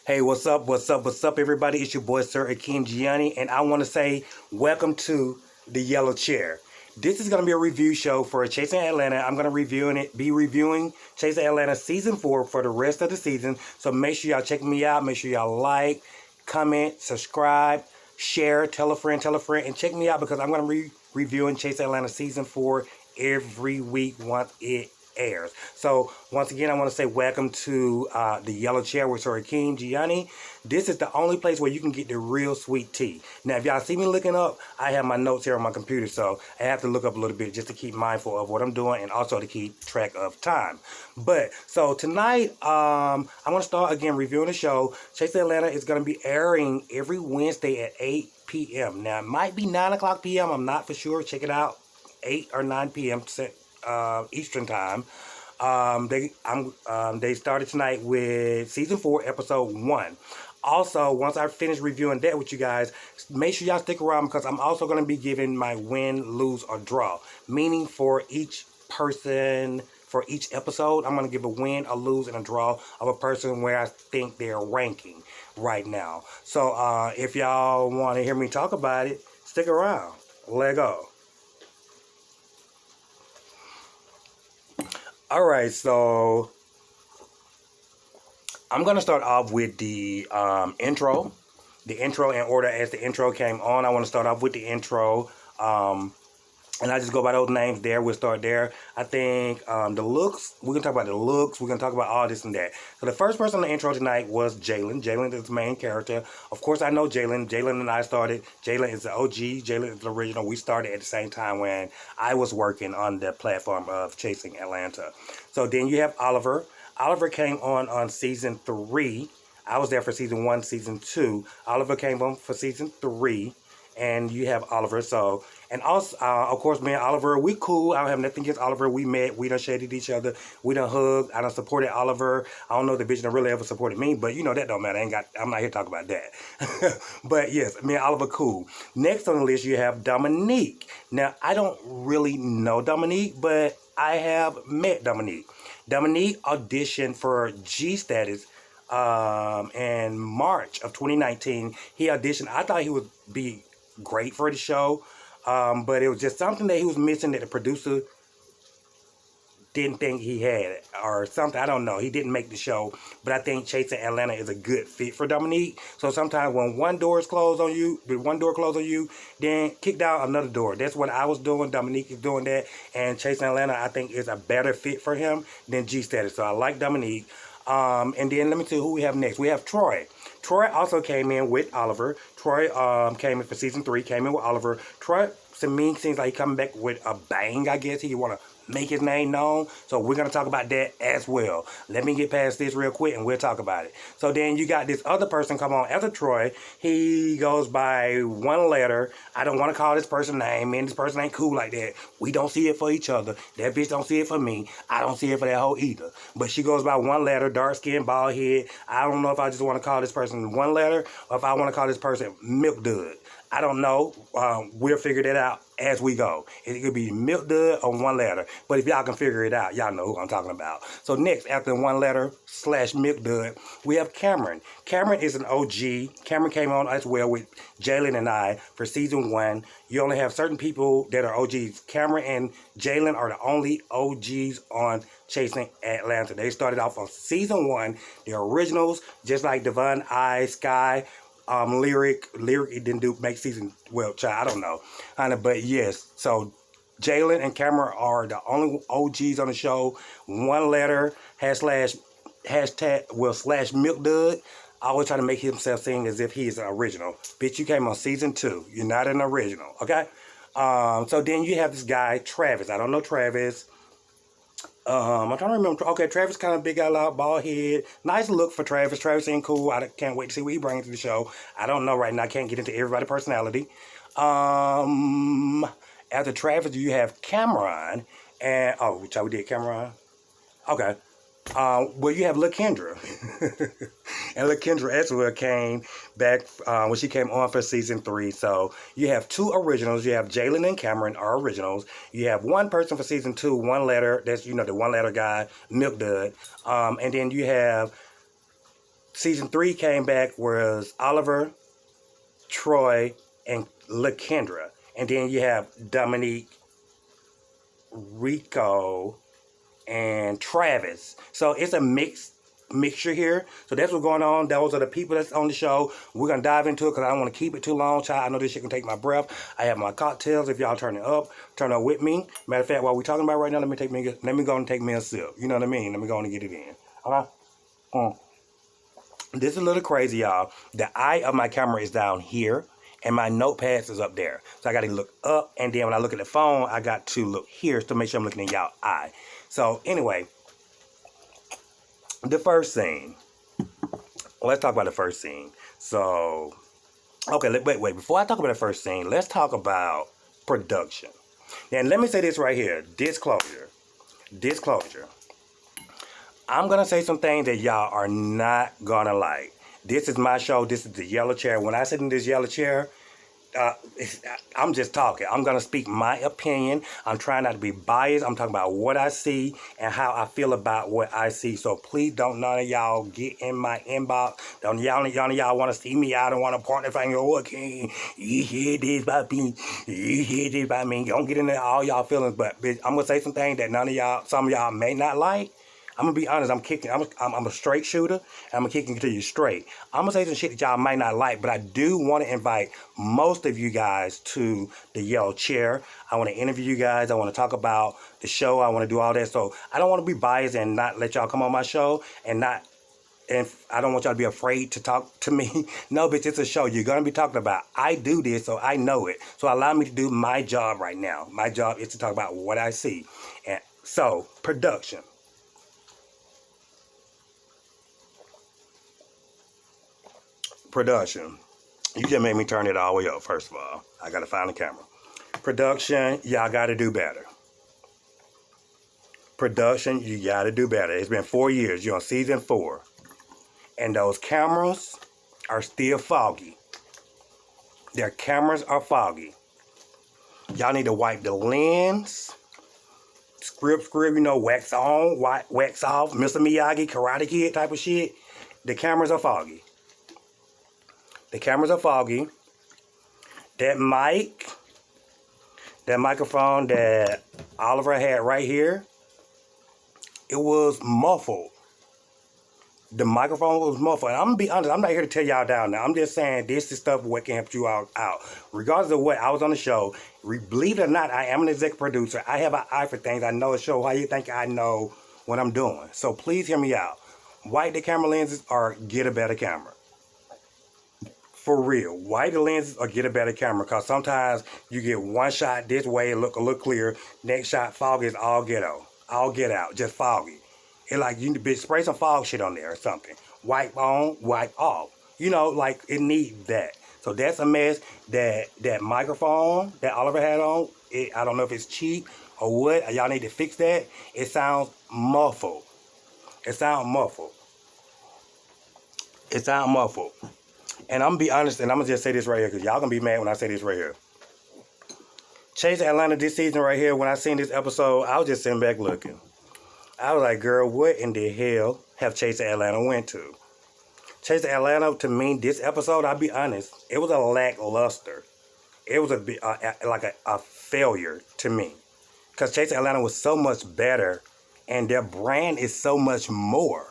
Hey, what's up? What's up? What's up, everybody? It's your boy, Sir Akeem Gionnie, and I want to say welcome to the Yellow Chair. This is going to be a review show for Chasing Atlanta. I'm going to be reviewing Chasing Atlanta season 4 for the rest of the season. So make sure y'all check me out. Make sure y'all like, comment, subscribe, share, tell a friend, and check me out because I'm going to be reviewing Chasing Atlanta season 4 every week once it airs. So once again, I want to say welcome to the Yellow Chair with Sir Akeem Gionnie. This is the only place where you can get the real sweet tea. Now, if y'all see me looking up, I have my notes here on my computer, so I have to look up a little bit just to keep mindful of what I'm doing and also to keep track of time. But so tonight, I want to start again reviewing the show. Chasing Atlanta is going to be airing every Wednesday at 8 p.m. Now, it might be 9 o'clock p.m. I'm not for sure. Check it out. 8 or 9 p.m. Eastern time. They started tonight with season 4, episode 1. Also, once I finish reviewing that with you guys, make sure y'all stick around because I'm also going to be giving my win, lose, or draw. Meaning for each person, for each episode, I'm going to give a win, a lose, and a draw of a person where I think they're ranking right now. So if y'all want to hear me talk about it, stick around. Let go. All right, so I'm going to start off with the intro. The intro in order as the intro came on. I want to start off with the intro. And I just go by those names there. We'll start there. I think the looks, we're going to talk about the looks. We're going to talk about all this and that. So the first person on the intro tonight was Jalen. Jalen is the main character. Of course, I know Jalen. Jalen and I started. Jalen is the OG. Jalen is the original. We started at the same time when I was working on the platform of Chasing Atlanta. So then you have Oliver. Oliver came on season 3. I was there for season 1, season 2. Oliver came on for season 3. And you have Oliver. So, and also, of course, me and Oliver, we cool. I don't have nothing against Oliver. We met. We done shaded each other. We done hugged. I done supported Oliver. I don't know if the bitch done really ever supported me, but you know that don't matter. I'm not here to talk about that. But yes, me and Oliver cool. Next on the list, you have Dominique. Now, I don't really know Dominique, but I have met Dominique. Dominique auditioned for G Status in March of 2019. He auditioned. I thought he would be great for the show, but it was just something that he was missing that the producer didn't think he had or something. I don't know. He didn't make the show, but I think Chasing Atlanta is a good fit for Dominique. So sometimes when one door closed on you, then kick down another door. That's what I was doing. Dominique is doing that, and Chasing Atlanta I think is a better fit for him than G Status. So I like Dominique. And then let me see who we have next. We have Troy. Troy also came in with Oliver. Troy came in for season 3, came in with Oliver. Troy, to me, seems like he coming back with a bang, I guess. He want to make his name known. So we're going to talk about that as well. Let me get past this real quick and we'll talk about it. So then you got this other person come on after Troy. He goes by one letter. I don't want to call this person name. Man, this person ain't cool like that. We don't see it for each other. That bitch don't see it for me. I don't see it for that hoe either. But she goes by one letter, dark skin, bald head. I don't know if I just want to call this person one letter or if I want to call this person Milk Dud. I don't know. We'll figure that out as we go. It could be Milk Dud or one letter. But if y'all can figure it out, y'all know who I'm talking about. So next, after one letter / Milk Dud, we have Cameron. Cameron is an OG. Cameron came on as well with Jalen and I for season 1. You only have certain people that are OGs. Cameron and Jalen are the only OGs on Chasing Atlanta. They started off on season 1. The originals, just like Devon, I, Sky, Lyric it didn't make season, well, child, I don't know, but yes. So Jalen and Cameron are the only OGs on the show. One letter / Milk Dud. Always trying to make himself seem as if he's an original. Bitch, you came on season 2. You're not an original, okay? So then you have this guy Travis. I don't know Travis. I'm trying to remember. Okay, Travis kind of big, got a lot, bald head. Nice look for Travis. Travis ain't cool. I can't wait to see what he brings to the show. I don't know right now. I can't get into everybody's personality. After Travis, you have Cameron. And, which we did Cameron. Okay. Well, you have LaKendra. And LaKendra as well came back when she came on for season 3. So you have 2 originals. You have Jalen and Cameron are originals. You have one person for season 2, one letter. That's, the one letter guy, Milk Dud. And then you have season 3 came back was Oliver, Troy, and LaKendra. And then you have Dominique, Rico, and Travis. So it's a mixture here. So that's what's going on. Those are the people that's on the show. We're gonna dive into it because I don't want to keep it too long, child. I know this shit can take my breath. I have my cocktails. If y'all turn up with me. Matter of fact, while we're talking about right now, let me go and take me a sip. You know what I mean? Let me go and get it in. Okay. This is a little crazy, y'all. The eye of my camera is down here, and my notepads is up there. So I got to look up, and then when I look at the phone, I got to look here to make sure I'm looking in y'all eye. So anyway, the first scene. Let's talk about the first scene. So, okay, wait. Before I talk about the first scene, let's talk about production. And let me say this right here. Disclosure. I'm going to say some things that y'all are not going to like. This is my show. This is the yellow chair. When I sit in this yellow chair, I'm just talking. I'm going to speak my opinion. I'm trying not to be biased. I'm talking about what I see and how I feel about what I see. So please don't none of y'all get in my inbox. Don't y'all want to see me out and want to partner finger. Oh, Akeem, you hear this about me. You hear this about me. Don't get into all y'all feelings. But bitch, I'm going to say some things that some of y'all may not like. I'm going to be honest, I'm a straight shooter, and I'm going to kick it to you straight. I'm going to say some shit that y'all might not like, but I do want to invite most of you guys to the yellow chair. I want to interview you guys. I want to talk about the show. I want to do all that. So I don't want to be biased and not let y'all come on my show and I don't want y'all to be afraid to talk to me. No, bitch, it's a show. You're going to be talking about. I do this, so I know it. So allow me to do my job right now. My job is to talk about what I see. And so, production. Production. You just made me turn it all the way up, first of all. I got to find the camera. Production, y'all got to do better. Production, you got to do better. It's been 4 years. You're on season 4. And those cameras are still foggy. Their cameras are foggy. Y'all need to wipe the lens. Script, wax on, wax off. Mr. Miyagi, Karate Kid type of shit. The cameras are foggy. That microphone that Oliver had right here, it was muffled. The microphone was muffled. And I'm going to be honest, I'm not here to tear y'all down now. I'm just saying this is stuff what can help you out. Regardless of what, I was on the show. Believe it or not, I am an executive producer. I have an eye for things. I know a show. Why you think I know what I'm doing? So please hear me out. Wipe the camera lenses or get a better camera. For real, wipe the lenses or get a better camera, because sometimes you get one shot this way and look a little clear. Next shot, fog is all get out, just foggy. It's like you need to spray some fog shit on there or something. Wipe on, wipe off. Like it needs that. So that's a mess. That microphone that Oliver had on, I don't know if it's cheap or what. Y'all need to fix that. It sounds muffled. And I'm going to be honest, and I'm going to just say this right here, because y'all going to be mad when I say this right here. Chase Atlanta this season right here, when I seen this episode, I was just sitting back looking. I was like, girl, what in the hell have Chase Atlanta went to? Chase Atlanta, to me, this episode, I'll be honest, it was a lackluster. It was a failure to me. Because Chase Atlanta was so much better, and their brand is so much more.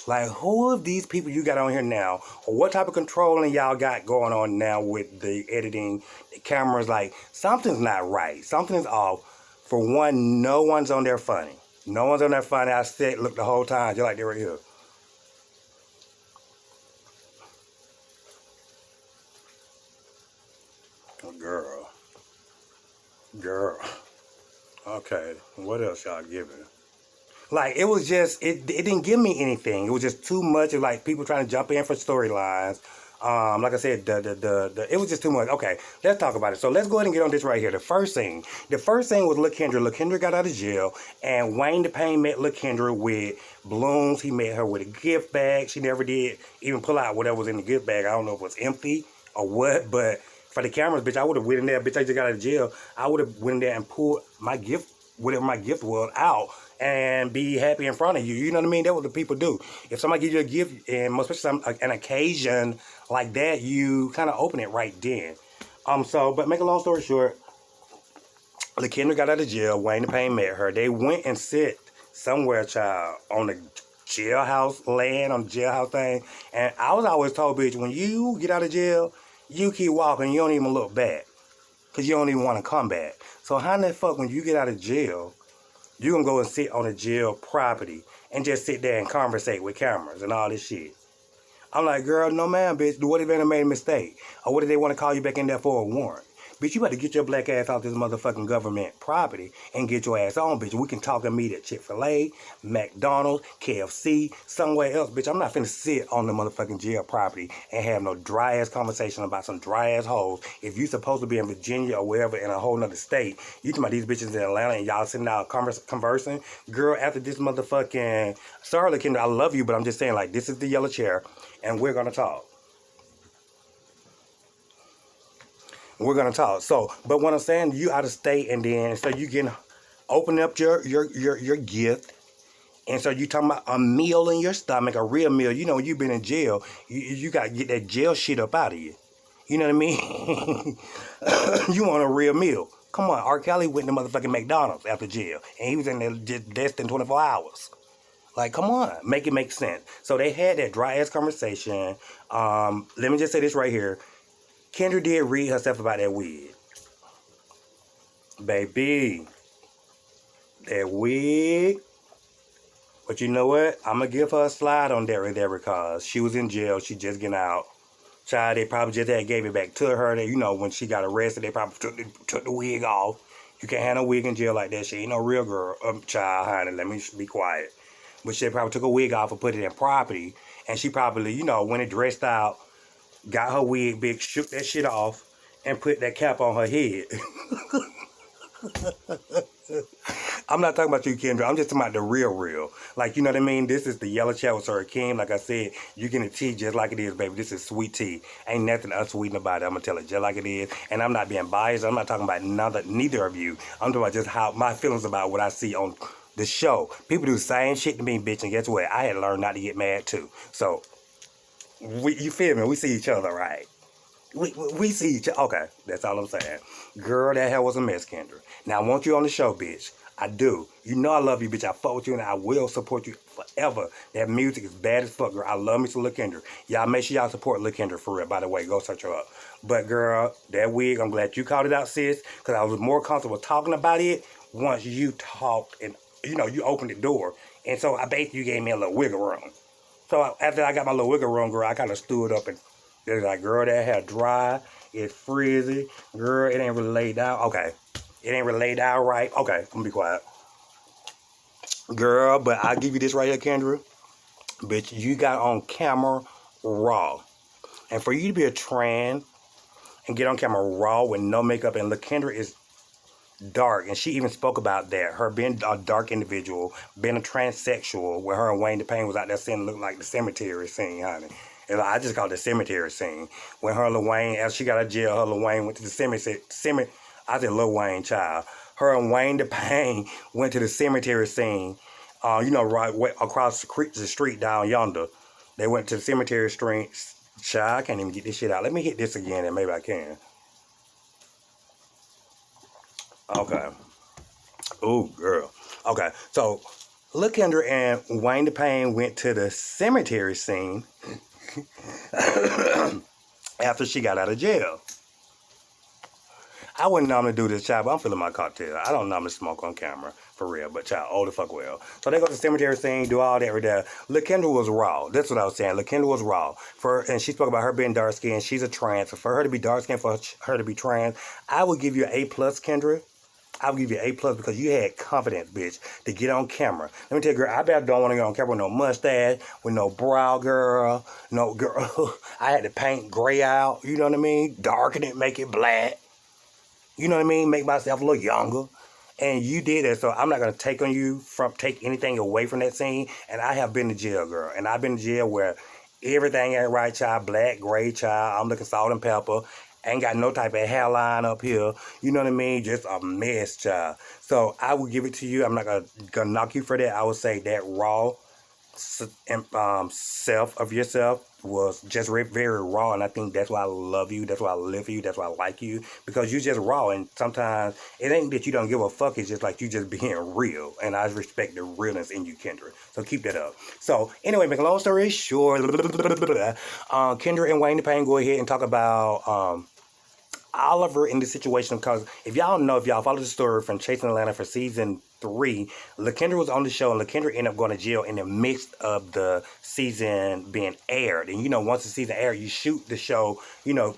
Like, who of these people you got on here now, or what type of controlling y'all got going on now with the editing, the cameras? Like, something's not right. Something's off. For one, no one's on there funny. I said, look, the whole time, just like they were here. Oh, girl. Okay, what else y'all giving? Like, it was just, it didn't give me anything. It was just too much of, like, people trying to jump in for storylines. Like I said, it was just too much. Okay, let's talk about it. So let's go ahead and get on this right here. The first thing was LaKendra. LaKendra got out of jail, and Wayne the Pain met LaKendra with balloons. He met her with a gift bag. She never did even pull out whatever was in the gift bag. I don't know if it was empty or what, but for the cameras, bitch, I would have went in there. Bitch, I just got out of jail. I would have went in there and pulled my gift, whatever my gift was, out and be happy in front of you. You know what I mean? That's what the people do. If somebody gives you a gift, and most especially an occasion like that, you kind of open it right then. But make a long story short, LaKendra got out of jail. Wayne the Pain met her. They went and sit somewhere, child, on the jailhouse land, on the jailhouse thing. And I was always told, bitch, when you get out of jail, you keep walking. You don't even look back. Because you don't even want to come back. So how in the fuck, when you get out of jail, you gonna go and sit on a jail property and just sit there and conversate with cameras and all this shit? I'm like, girl, no ma'am, bitch. What if they done made a mistake? Or what if they want to call you back in there for a warrant? Bitch, you better get your black ass off this motherfucking government property and get your ass on, bitch. We can talk and meet at Chick-fil-A, McDonald's, KFC, somewhere else, bitch. I'm not finna sit on the motherfucking jail property and have no dry-ass conversation about some dry-ass hoes. If you supposed to be in Virginia or wherever in a whole nother state, you talking about these bitches in Atlanta and y'all sitting out conversing. Girl, after this motherfucking... Sorry, LaKendra, I love you, but I'm just saying, like, this is the yellow chair, and we're gonna talk. We're gonna talk. So, but what I'm saying, you out of state, and then so you can open up your gift, and so you talking about a meal in your stomach, a real meal. You know, when you've been in jail, you gotta get that jail shit up out of you. You know what I mean? You want a real meal? Come on, R. Kelly went to motherfucking McDonald's after jail, and he was in there just less than 24 hours. Like, come on, make it make sense. So they had that dry ass conversation. Let me just say this right here. Kendra did read herself about that wig. Baby, that wig. But you know what? I'm going to give her a slide on that right there because she was in jail. She just getting out. Child, they probably just had gave it back to her. They, you know, when she got arrested, they probably took the wig off. You can't have no wig in jail like that. She ain't no real girl. Child, honey, let me be quiet. But she probably took a wig off and put it in property. And she probably, you know, when it dressed out, got her wig big, shook that shit off, and put that cap on her head. I'm not talking about you, Kendra. I'm just talking about the real. Like, you know what I mean? This is the yellow chat with Sir Akeem. Like I said, you getting the tea just like it is, baby. This is sweet tea. Ain't nothing unsweetened about it. I'm going to tell it just like it is. And I'm not being biased. I'm not talking about neither of you. I'm talking about just how my feelings about what I see on the show. People do the same shit to me, bitch. And guess what? I had to learn not to get mad, too. So, you feel me? We see each other, right? We see each other. Okay, that's all I'm saying. Girl, that hell was a mess, Kendra. Now, I want you on the show, bitch. I do. You know I love you, bitch. I fuck with you, and I will support you forever. That music is bad as fuck, girl. I love me some LaKendra. Y'all make sure y'all support LaKendra for real. By the way, go search her up. But, girl, that wig, I'm glad you called it out, sis, because I was more comfortable talking about it once you talked and, you know, you opened the door. And so, I basically gave me a little wiggle room. So after I got my little wiggle room, girl, I kind of stood up and they're like, girl, that hair dry, it's frizzy. Girl, it ain't really laid down. Okay. It ain't really laid down right. Okay, I'm gonna be quiet. Girl, but I'll give you this right here, Kendra. Bitch, you got on camera raw. And for you to be a trans and get on camera raw with no makeup, and LaKendra is dark, and she even spoke about that, her being a dark individual, being a transsexual, where her and Wayne the Pain was out there saying looked like the cemetery scene, honey. And I just call it the cemetery scene. When her and Lil Wayne, after she got out of jail, her Lil Wayne went to the cemetery. I said Lil Wayne, child. Her and Wayne the Pain went to the cemetery scene, you know, right across the street down yonder. They went to the cemetery street. Child, I can't even get this shit out. Let me hit this again and maybe I can. Okay. Ooh, girl. Okay, so LaKendra and Wayne the Pain went to the cemetery scene after she got out of jail. I wouldn't normally do this, child, but I'm feeling my cocktail. I don't normally smoke on camera, for real, but child, oh the fuck well. So they go to the cemetery scene, do all that right there. LaKendra was raw. That's what I was saying. LaKendra was raw. And she spoke about her being dark skinned. She's a trans. For her to be dark skinned, for her to be trans, I would give you an A+, Kendra. I would give you an A+ because you had confidence, bitch, to get on camera. Let me tell you, girl, I bet I don't want to get on camera with no mustache, with no brow, girl. No, girl, I had to paint gray out, you know what I mean? Darken it, make it black. You know what I mean? Make myself a little younger. And you did that, so I'm not going to take anything away from that scene. And I have been to jail, girl. And I've been to jail where everything ain't right, child. Black, gray, child. I'm looking salt and pepper. Ain't got no type of hairline up here. You know what I mean? Just a mess, child. So I would give it to you. I'm not gonna knock you for that. I would say that raw self of yourself was just very raw, and I think that's why I love you. That's why I live for you. That's why I like you, because you just raw. And sometimes it ain't that you don't give a fuck. It's just like you just being real, and I respect the realness in you, Kendra. So keep that up. So anyway, make a long story short, Kendra and Wayne the Pain go ahead and talk about Oliver in the situation, because if y'all follow the story from Chasing Atlanta for season 3, LaKendra was on the show, and LaKendra ended up going to jail in the midst of the season being aired. And once the season aired, you shoot the show,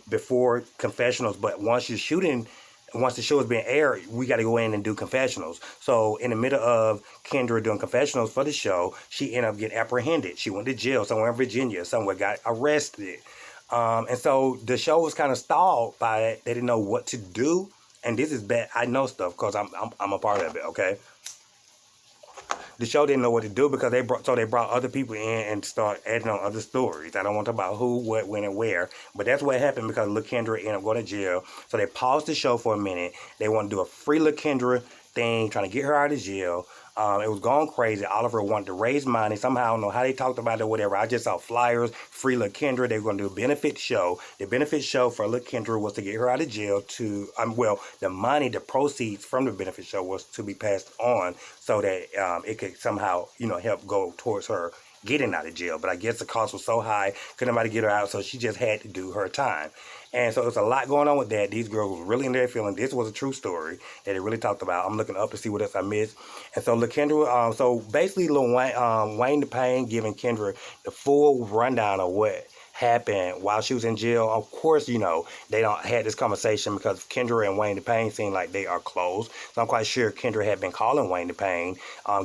before confessionals. But once the show is being aired, we got to go in and do confessionals. So in the middle of Kendra doing confessionals for the show, she ended up getting apprehended. She went to jail somewhere in Virginia. Somewhere got arrested. And so the show was kind of stalled by it. They didn't know what to do. And this is bad. I know stuff because I'm a part of it, okay? The show didn't know what to do because they brought other people in and started adding on other stories. I don't want to talk about who, what, when, and where. But that's what happened because LaKendra ended up going to jail. So they paused the show for a minute. They want to do a free LaKendra thing, trying to get her out of jail. It was going crazy. Oliver wanted to raise money. Somehow, I don't know how they talked about it or whatever. I just saw flyers, free LaKendra. They were going to do a benefit show. The benefit show for LaKendra was to get her out of jail the money, the proceeds from the benefit show was to be passed on so that it could somehow, help go towards her getting out of jail. But I guess the cost was so high, couldn't nobody get her out, so she just had to do her time. And so there's a lot going on with that. These girls were really in their feelings. This was a true story that they really talked about. I'm looking up to see what else I missed. And so LaKendra, so basically Wayne the Pain giving Kendra the full rundown of what happened while she was in jail. Of course, they don't had this conversation because Kendra and Wayne the Pain seem like they are close. So I'm quite sure Kendra had been calling Wayne the Pain,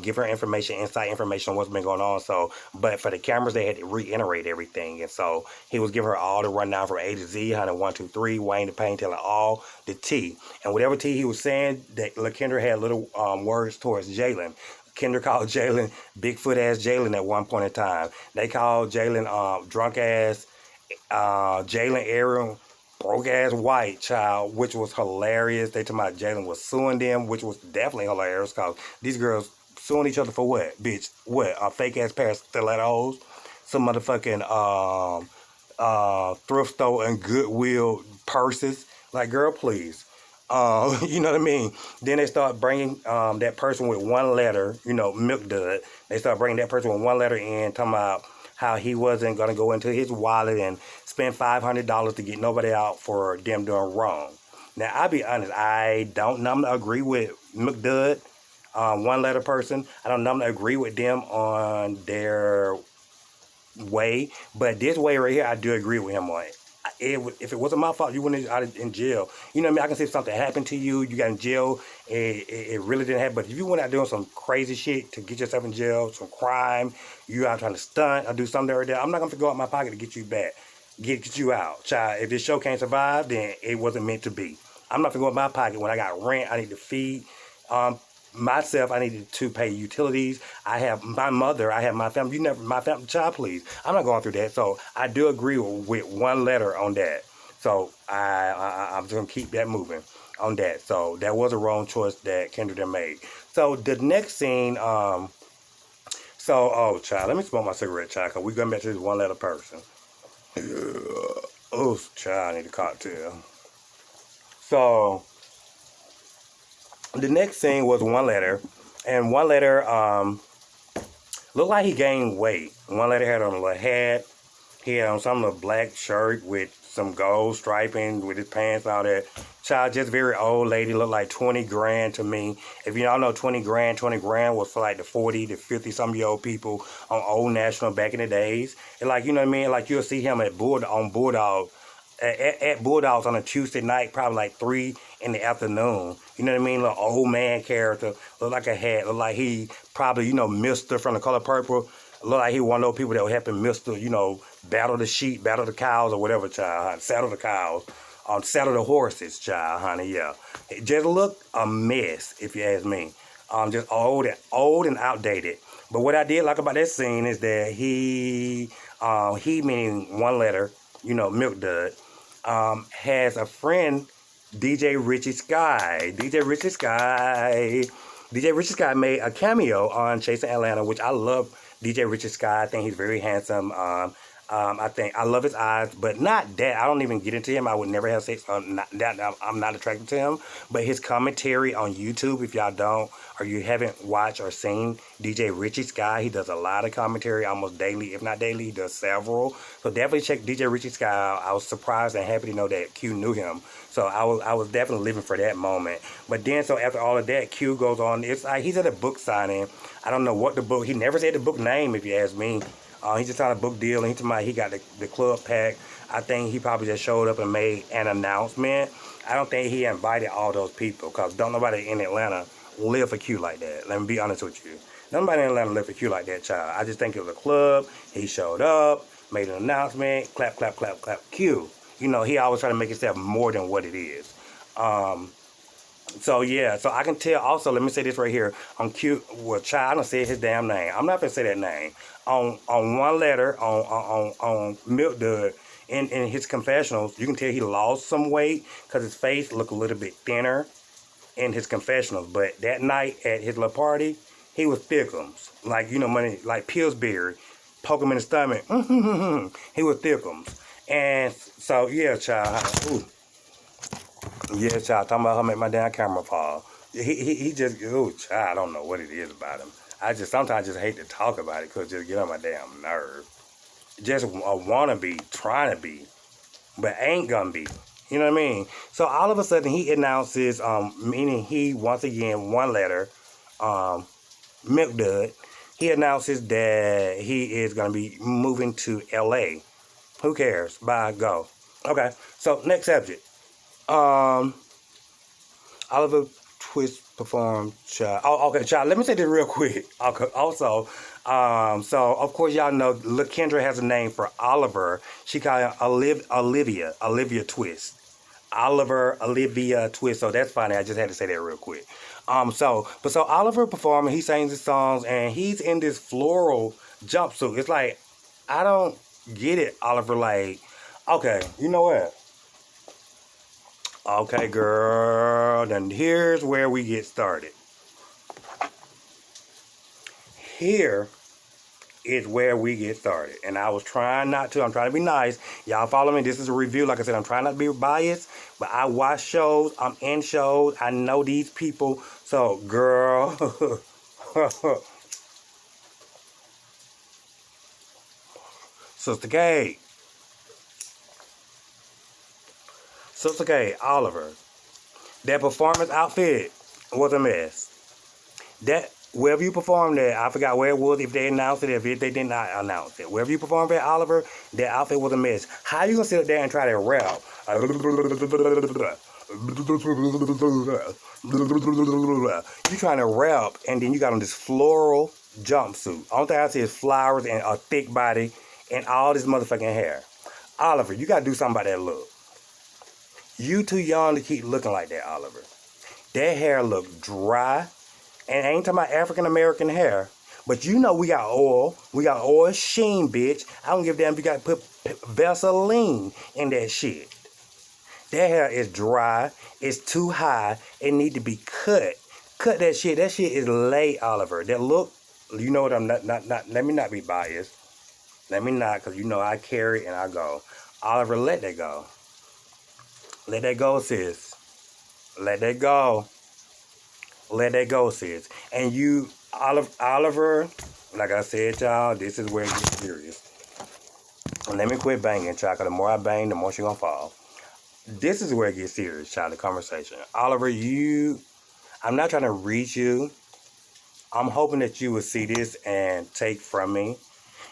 give her inside information on what's been going on. So, but for the cameras, they had to reiterate everything. And so he was giving her all the rundown from A to Z, 1, 2, 3, Wayne the Pain telling all the T. And whatever T he was saying, that LaKendra had little words towards Jalen. Kendra called Jalen Bigfoot ass Jalen at one point in time. They called Jalen drunk ass Jalen Aaron broke ass white child, which was hilarious. They talking about Jalen was suing them, which was definitely hilarious because these girls suing each other for what, bitch? What? A fake ass pair of stilettos, some motherfucking thrift store and Goodwill purses. Like, girl, please. You know what I mean? Then they start bringing that person with one letter, Milk Dud. They start bringing that person with one letter in, talking about how he wasn't going to go into his wallet and spend $500 to get nobody out for them doing wrong. Now, I'll be honest, I don't normally agree with Milk Dud, one letter person. I don't normally agree with them on their way, but this way right here, I do agree with him on it. If it wasn't my fault, you wouldn't out in jail. You know what I mean? I can see if something happened to you, you got in jail, it really didn't happen. But if you went out doing some crazy shit to get yourself in jail, some crime, you out trying to stunt or do something right there, I'm not going to go out my pocket to get you back, get you out. Child, if this show can't survive, then it wasn't meant to be. I'm not going to go in my pocket when I got rent, I need to feed myself, I needed to pay utilities. I have my mother, I have my family. My family, child, please. I'm not going through that. So I do agree with one letter on that. So I'm just gonna keep that moving on that. So that was a wrong choice that Kendra made. So the next scene, child, let me smoke my cigarette, child, because we're going back to this one letter person. Oh, child, I need a cocktail. So the next scene was one letter, and one letter looked like he gained weight. One letter had on a little hat. He had on some little black shirt with some gold striping with his pants and all that. Child, just very old lady, looked like 20 grand to me. If y'all know 20 grand was for like the 40 to 50 some year old people on Old National back in the days. And like, you know what I mean? Like you'll see him at Bulldog. At Bulldogs on a Tuesday night, probably like 3 in the afternoon. You know what I mean? Little old man character. Look like a hat. Look like he probably, Mister from The Color Purple. Look like he one of those people that would help him Mister, battle the sheep, battle the cows or whatever, child. Saddle the cows. Saddle the horses, child, honey, yeah. It just looked a mess, if you ask me. Just old and outdated. But what I did like about that scene is that he meaning one letter, Milk Dud, has a friend, DJ Richie Sky. DJ Richie Sky made a cameo on Chasing Atlanta, which I love. DJ Richie Sky, I think he's very handsome. I think I love his eyes, but not that. I don't even get into him. I would never have sex. Not that I'm not attracted to him. But his commentary on YouTube, if y'all don't or you haven't watched or seen DJ Richie Sky, he does a lot of commentary almost daily, if not daily. He does several. So definitely check DJ Richie Sky out. I was surprised and happy to know that Q knew him. So I was definitely living for that moment. But then, so after all of that, Q goes on. It's like he's at a book signing. I don't know what the book. He never said the book name, if you ask me. He just signed a book deal, and he got the club packed. I think he probably just showed up and made an announcement. I don't think he invited all those people, because don't nobody in Atlanta live for Q like that. Let me be honest with you. Nobody in Atlanta live for Q like that, child. I just think it was a club. He showed up, made an announcement, clap, clap, clap, clap, Q. You know, he always try to make himself more than what it is. So yeah, so I can tell also, let me say this right here. On Q, well, child, I don't say his damn name. I'm not gonna say that name. On one letter, on Milk Dud, in his confessionals, you can tell he lost some weight because his face looked a little bit thinner in his confessionals. But that night at his little party, he was thickums. Like, you know, money, like Pillsbury, poke him in the stomach. He was thickums. And so, yeah, child. Ooh. Yeah, child, talking about how make my damn camera fall. He just, oh, child, I don't know what it is about him. I just sometimes just hate to talk about it because it just get on my damn nerve. Just a wannabe, trying to be, but ain't gonna be. You know what I mean? So all of a sudden he announces, meaning he, once again, one letter, Milk Dud, he announces that he is gonna be moving to LA. Who cares? Bye, go. Okay, so next subject. Oliver Twist performed Child. Oh, okay, Child. Let me say this real quick. Okay, also, so of course y'all know LaKendra has a name for Oliver. She called him Olivia Twist. Olivia Twist. So that's funny. I just had to say that real quick. So Oliver performing. He sings his songs and he's in this floral jumpsuit. It's like, I don't get it, Oliver. Like, okay, you know what? Okay, girl, then here's where we get started. Here is where we get started. And I was trying not to. I'm trying to be nice. Y'all follow me. This is a review. Like I said, I'm trying not to be biased. But I watch shows. I'm in shows. I know these people. So, girl. Sister Kate. Sister K, Oliver, that performance outfit was a mess. That, wherever you performed at, I forgot where it was, if they announced it, if they did not announce it. Wherever you performed at, Oliver, that outfit was a mess. How you gonna sit up there and try to rap? You trying to rap, and then you got on this floral jumpsuit. Only thing I see is flowers and a thick body and all this motherfucking hair. Oliver, you gotta do something about that look. You too young to keep looking like that, Oliver. That hair look dry. And I ain't talking about African American hair. But you know we got oil. We got oil sheen, bitch. I don't give a damn if you got to put Vaseline in that shit. That hair is dry. It's too high. It need to be cut. Cut that shit. That shit is late, Oliver. That look, you know what, I'm not, let me not be biased. Let me not, because you know I carry and I go. Oliver, let that go. Let that go, sis. Let that go. Let that go, sis. And you, Oliver, like I said, y'all, this is where it gets serious. And let me quit banging, child, because the more I bang, the more she gonna fall. This is where it gets serious, child, the conversation. Oliver, I'm not trying to reach you. I'm hoping that you will see this and take from me.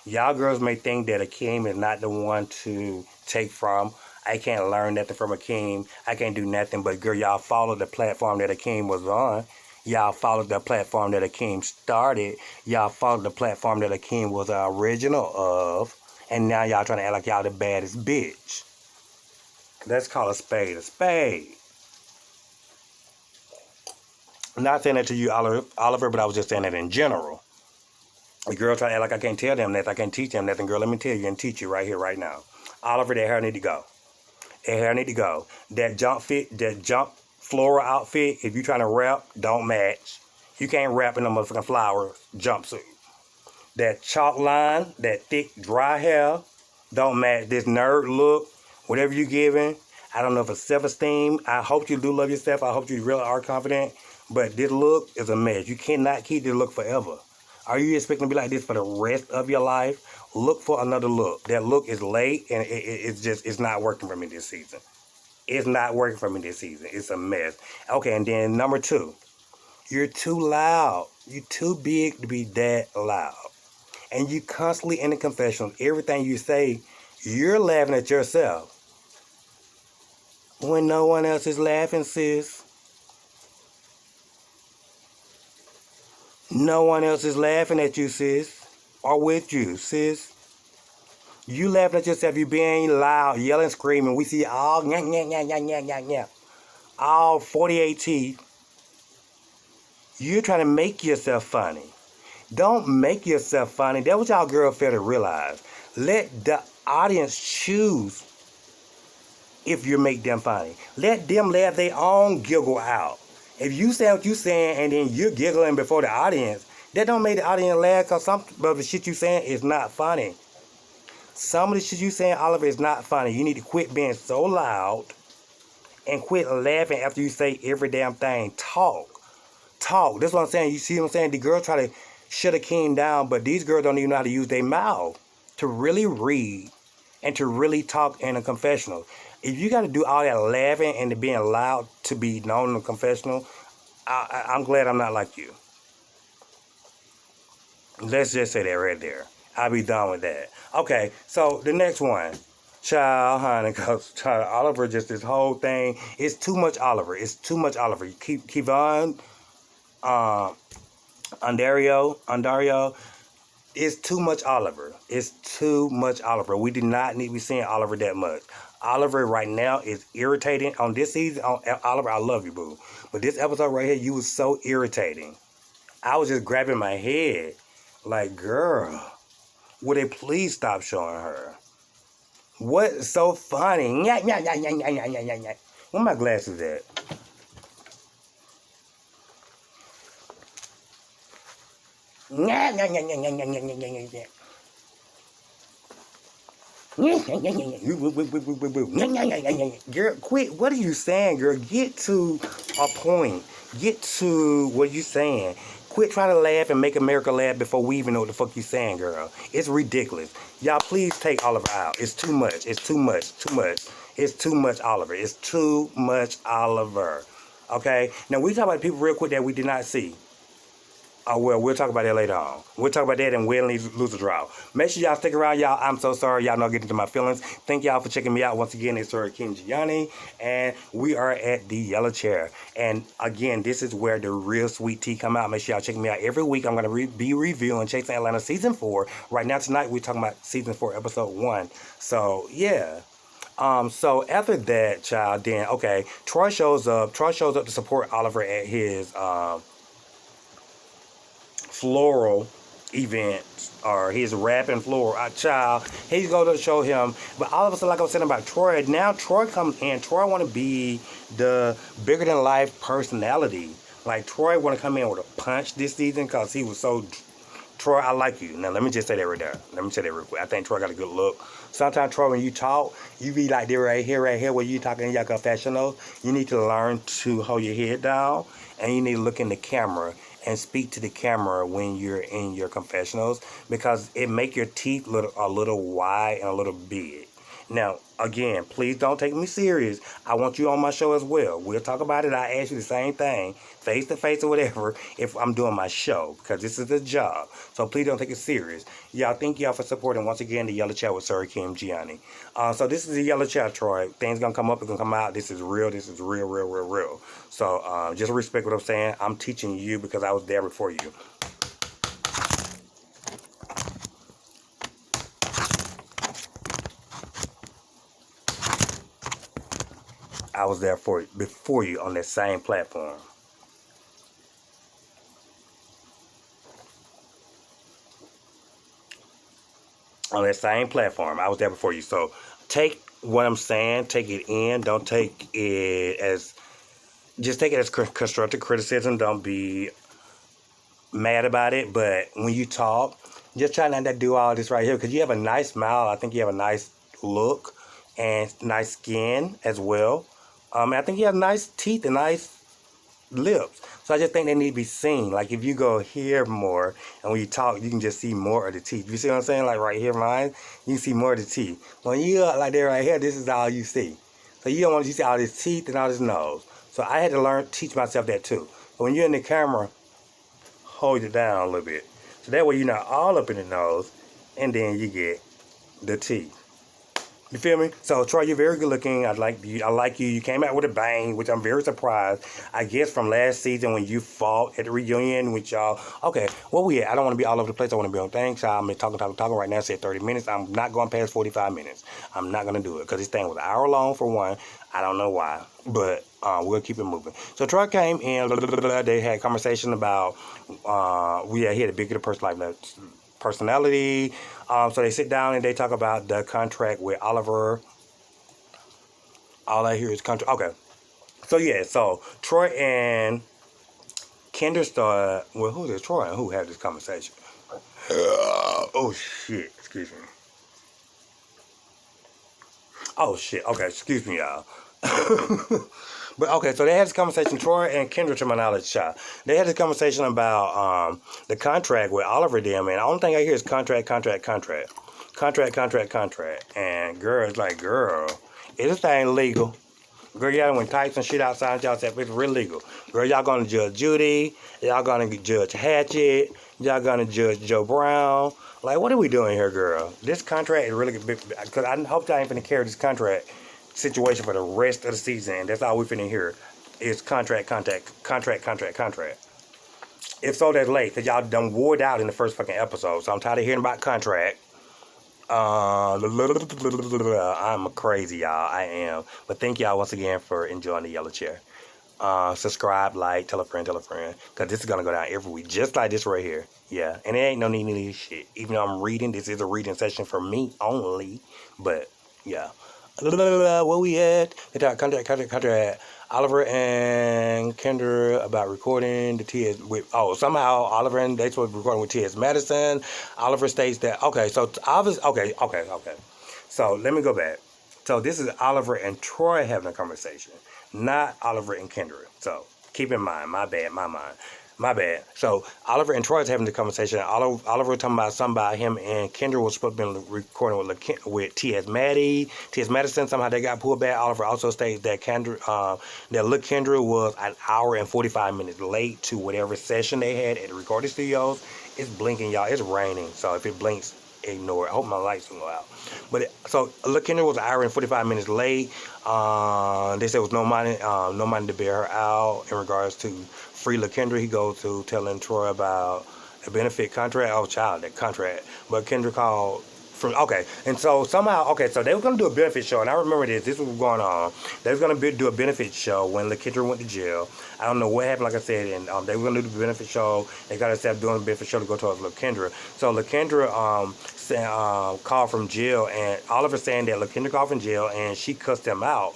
Y'all girls may think that Akeem is not the one to take from. I can't learn nothing from Akeem. I can't do nothing. But, girl, y'all follow the platform that Akeem was on. Y'all followed the platform that Akeem started. Y'all followed the platform that Akeem was the original of. And now y'all trying to act like y'all the baddest bitch. Let's call a spade a spade. I'm not saying that to you, Oliver, but I was just saying that in general. The girl trying to act like I can't tell them nothing. I can't teach them nothing. Girl, let me tell you and teach you right here, right now. Oliver, that hair need to go. That hair need to go. That jump floral outfit, if you trying to rap, don't match. You can't rap in a motherfucking flower jumpsuit. That chalk line, that thick, dry hair, don't match this nerd look, whatever you giving. I don't know if it's self-esteem. I hope you do love yourself. I hope you really are confident. But this look is a mess. You cannot keep this look forever. Are you expecting to be like this for the rest of your life? Look for another look. That look is late, and it's not working for me this season. It's not working for me this season. It's a mess. Okay, and then number 2. You're too loud. You're too big to be that loud. And you constantly in the confessional. Everything you say, you're laughing at yourself. When no one else is laughing, sis. No one else is laughing at you, sis. Or with you, sis. You laughing at yourself. You being loud, yelling, screaming. We see all all 48 teeth. You're trying to make yourself funny. Don't make yourself funny. That's what y'all girls fail to realize. Let the audience choose if you make them funny. Let them let their own giggle out. If you say what you saying and then you're giggling before the audience, that don't make the audience laugh, because some of the shit you saying is not funny. Some of the shit you saying, Oliver, is not funny. You need to quit being so loud and quit laughing after you say every damn thing. Talk. That's what I'm saying. You see what I'm saying? The girls try to shut Akeem down, but these girls don't even know how to use their mouth to really read and to really talk in a confessional. If you got to do all that laughing and being loud to be known in a confessional, I'm glad I'm not like you. Let's just say that right there. I'll be done with that. Okay, so the next one. Child, honey, because Oliver, just this whole thing, it's too much Oliver. It's too much Oliver. Kevon, Ondario, it's too much Oliver. It's too much Oliver. We do not need to be seeing Oliver that much. Oliver right now is irritating. On this season, Oliver, I love you, boo. But this episode right here, you was so irritating. I was just grabbing my head. Like, girl, would they please stop showing her? What's so funny? Where my glasses at? Girl, quit. What are you saying, girl? Get to a point. Get to what you saying. Quit trying to laugh and make America laugh before we even know what the fuck you saying, girl. It's ridiculous. Y'all, please take Oliver out. It's too much. It's too much. Too much. It's too much Oliver. It's too much Oliver. Okay? Now, we talk about people real quick that we did not see. Oh, well, we'll talk about that later on. We'll talk about that and win, lose, or draw. Make sure y'all stick around, y'all. I'm so sorry. Y'all know getting into my feelings. Thank y'all for checking me out. Once again, it's Sir Akeem Gionnie, and we are at the Yellow Chair. And again, this is where the real sweet tea come out. Make sure y'all check me out every week. I'm going to be reviewing Chasing Atlanta Season 4. Right now, tonight, we're talking about Season 4, Episode 1. So, yeah. So after that, child, then, okay, Troy shows up. Troy shows up to support Oliver at his, floral event, or his rapping floral child. He's going to show him, but all of a sudden, like I was saying about Troy, now Troy comes in. Troy want to be the bigger than life personality. Like, Troy want to come in with a punch this season because he was so. Troy, I like you. Now, let me just say that right there. Let me say that real quick. I think Troy got a good look. Sometimes, Troy, when you talk, you be like this right here, where you talking in your confessional. You need to learn to hold your head down, and you need to look in the camera and speak to the camera when you're in your confessionals, because it make your teeth look a little wide and a little big. Now, again, please don't take me serious. I want you on my show as well. We'll talk about it. I ask you the same thing, face to face or whatever, if I'm doing my show, because this is a job. So please don't take it serious. Y'all, thank y'all for supporting, once again, the Yellow Chat with Sir Akeem Gionnie. So this is the Yellow Chat, Troy. Things gonna come up, it's gonna come out. This is real. This is real, real, real, real. So just respect what I'm saying. I'm teaching you because I was there before you. I was there before you on that same platform. On that same platform, I was there before you. So take what I'm saying, take it in. Don't take it as, just take it as constructive criticism. Don't be mad about it. But when you talk, just try not to do all this right here, because you have a nice smile. I think you have a nice look and nice skin as well. I think you have nice teeth and nice lips. So I just think they need to be seen. Like if you go here more and when you talk, you can just see more of the teeth. You see what I'm saying? Like right here, mine, you can see more of the teeth. When you like that right here, this is all you see. So you don't want to see all this teeth and all this nose. So I had to teach myself that too. But when you're in the camera, hold it down a little bit. So that way you're not all up in the nose, and then you get the teeth. You feel me? So Troy, you're very good looking. I like you. You came out with a bang, which I'm very surprised. I guess from last season when you fought at the reunion with y'all. Okay, where we at? I don't want to be all over the place. I want to be on things. So I'm talking right now. I said 30 minutes. I'm not going past 45 minutes. I'm not going to do it because this thing was an hour long for one. I don't know why, but we'll keep it moving. So Troy came in. They had a conversation about he had a bigger personality. So they sit down and they talk about the contract with Oliver. All I hear is contract. Okay. So yeah, so Troy and Kendra started. Well, who is Troy and who had this conversation? Oh shit! Excuse me. Oh shit! Okay, excuse me, y'all. But okay, so they had this conversation. Troy and Kendra, to my knowledge, they had this conversation about the contract with Oliver. Them, and the only thing I hear is contract. And girl, it's like, girl, is this thing legal? Girl, y'all done went types and shit outside y'all said it's real legal. Girl, y'all gonna judge Judy. Y'all gonna judge Hatchet. Y'all gonna judge Joe Brown. Like, what are we doing here, girl? This contract is really big. Because I hope y'all ain't finna carry this contract situation for the rest of the season. And that's all we finna hear is contract. If so, that's late. Because y'all done wore it out in the first fucking episode. So I'm tired of hearing about contract. I'm crazy, y'all. I am. But thank y'all once again for enjoying the yellow chair. Subscribe, like, tell a friend. Because this is going to go down every week. Just like this right here. Yeah. And it ain't no need shit. Even though I'm reading, this is a reading session for me only. But, yeah. Where we at? They talk contract. Oliver and Kendra about recording the TS with. Oh, somehow Oliver and they supposed to be recording with TS Madison. Oliver states that. Okay, so okay. So let me go back. So this is Oliver and Troy having a conversation, not Oliver and Kendra. So keep in mind, my bad. So Oliver and Troy's having the conversation. Oliver talking about something about him and Kendra was supposed to be recording with T.S. Madison. Somehow they got pulled back. Oliver also states that Kendra was an hour and 45 minutes late to whatever session they had at the recording studios. It's blinking, y'all. It's raining. So if it blinks, ignore it. I hope my lights don't go out. But so Kendra was an hour and 45 minutes late. They said it was no money to bail her out in regards to free LaKendra. He goes to telling Troy about a benefit contract. Oh, child, that contract. But Kendra called from, okay. And so somehow, okay, so they were going to do a benefit show. And I remember this was going on. They was going to do a benefit show when LaKendra went to jail. I don't know what happened, like I said. And they were going to do the benefit show. They got to stop doing the benefit show to go towards LaKendra. So LaKendra called from jail. And Oliver saying that LaKendra called from jail and she cussed him out.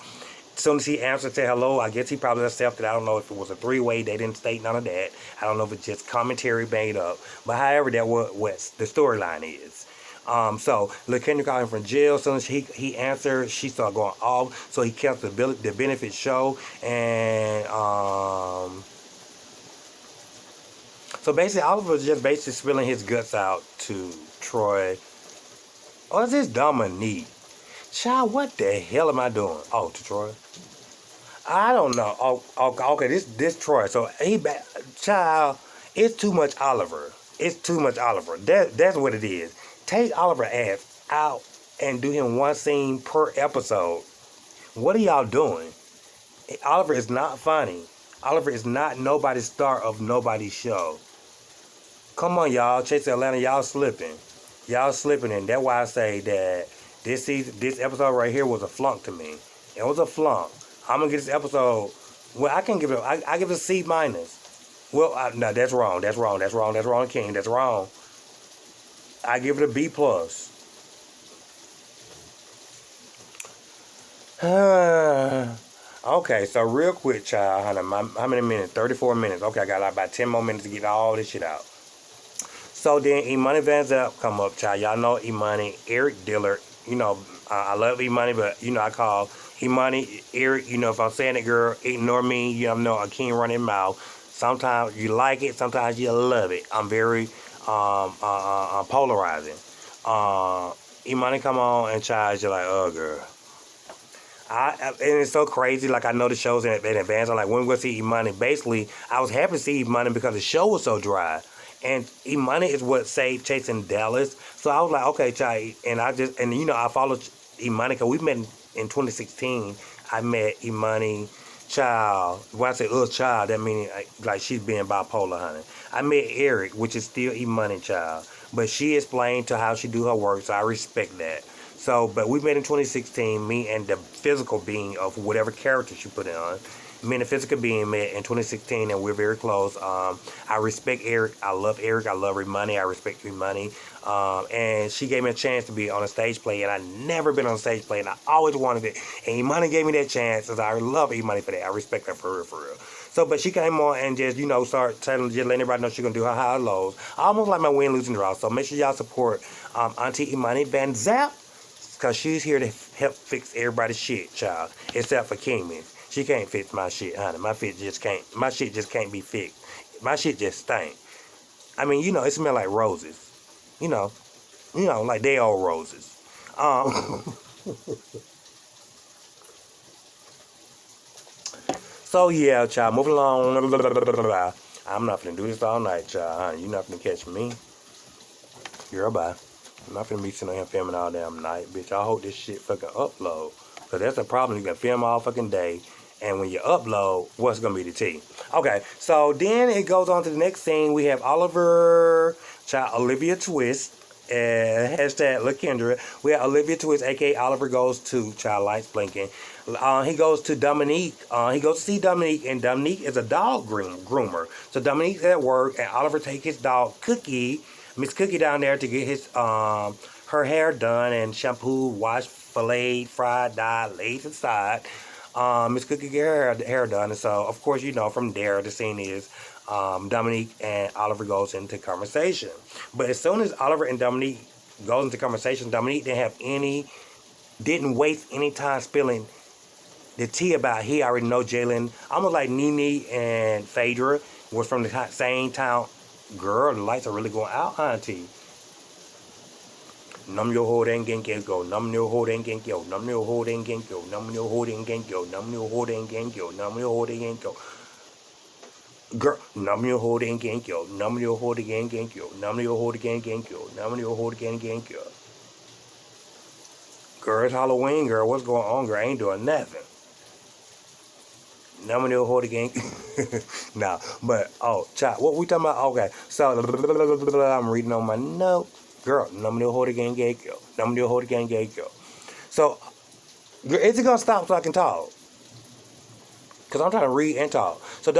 As soon as he answered, said hello, I guess he probably accepted. I don't know if it was a three-way. They didn't state none of that. I don't know if it's just commentary made up. But however, that what the storyline is. So LaKendra called him from jail. As soon as he answered, she started going off. So he canceled the benefit show. And so basically, Oliver was just basically spilling his guts out to Troy. Oh, is this Dominique? Child, what the hell am I doing? Oh, to Troy. I don't know. Oh, okay. This Troy. So child, it's too much Oliver. That's what it is. Take Oliver ass out and do him one scene per episode. What are y'all doing? Oliver is not funny. Oliver is not nobody's star of nobody's show. Come on, y'all. Chase Atlanta, y'all slipping. And that's why I say that this episode right here was a flunk to me. It was a flunk. I'm gonna get this episode. Well, I can give it. I give it a C minus. Well, no, that's wrong. King. That's wrong. I give it a B plus. Okay, so real quick, child, honey, how many minutes? 34 minutes. Okay, I got like about 10 more minutes to get all this shit out. So then E-Money Van Zap come up, child. Y'all know E-Money, Eric Diller. You know, I love E-Money, but, I call E-Money, Eric. If I'm saying it, girl, ignore me. Know Akeem running mouth. Sometimes you like it, sometimes you love it. I'm very polarizing. E-Money come on and child, you're like, oh, girl. And it's so crazy. Like I know the shows in advance. I'm like, when we gonna see E-Money? Basically, I was happy to see E-Money because the show was so dry. And E-Money is what saved Chasing Dallas. So I was like, okay, child. And I followed E-Money because we met in 2016. I met E-Money, child. When I say child, that means like she's being bipolar, honey. I met Eric, which is still E-Money, child. But she explained to how she do her work, so I respect that. So, but we met in 2016, me and the physical being of whatever character she put on. Me and the physical being met in 2016, and we're very close. I respect Eric. I love Eric. I love Money. I respect Money. And she gave me a chance to be on a stage play, and I never been on a stage play, and I always wanted it. And Money gave me that chance, and I love Money for that. I respect her for real, for real. So, but she came on and just, start telling, just letting everybody know she's going to do her high and lows. I almost like my win, losing draw. So make sure y'all support Auntie Imani Van Zap. Because she's here to help fix everybody's shit, child. Except for Kingman. She can't fix my shit, honey. My shit just can't be fixed. My shit just stink. I mean, it smells like roses. Like they old roses. Um, so yeah, child, moving along. I'm not finna do this all night, child. Honey. You're not finna catch me. Girl, bye. I'm not finna be sitting here filming all damn night, bitch. I hope this shit fucking upload. Because that's the problem. You can film all fucking day. And when you upload, what's going to be the tea? Okay, so then it goes on to the next scene. We have Oliver, child, Olivia Twist, and hashtag LaKendra. We have Olivia Twist, a.k.a. Oliver goes to, child, lights blinking. He goes to Dominique. He goes to see Dominique, and Dominique is a dog groomer. So Dominique's at work, and Oliver takes his dog, Cookie, Miss Cookie down there to get his her hair done and shampooed, washed, filleted, fried, dyed, laid aside. Miss Cookie get her hair done, and so of course from there the scene is Dominique and Oliver goes into conversation. But as soon as Oliver and Dominique goes into conversation, Dominique didn't waste any time spilling the tea about he already know Jalen. Almost like Nene and Phaedra was from the same town. Girl, the lights are really going out, auntie. Nam yo ho den gen go, nam yo ho den gen go, nam yo ho den gen go, nam yo ho den gen go, nam yo ho den gen go, nam yo ho den gen go. Girl, nam yo ho den gen go, nam yo ho den gen go, nam yo ho den gen go, nam yo ho den gen go. Girl, it's Halloween, girl. What's going on, girl? I ain't doing nothing. Nam yo ho den Nah, but child, what we talking about? Okay, so I'm reading on my note. Girl, nam yo ho den go, nam yo ho den go. So, is it gonna stop so I can talk? Because I'm trying to read and talk. So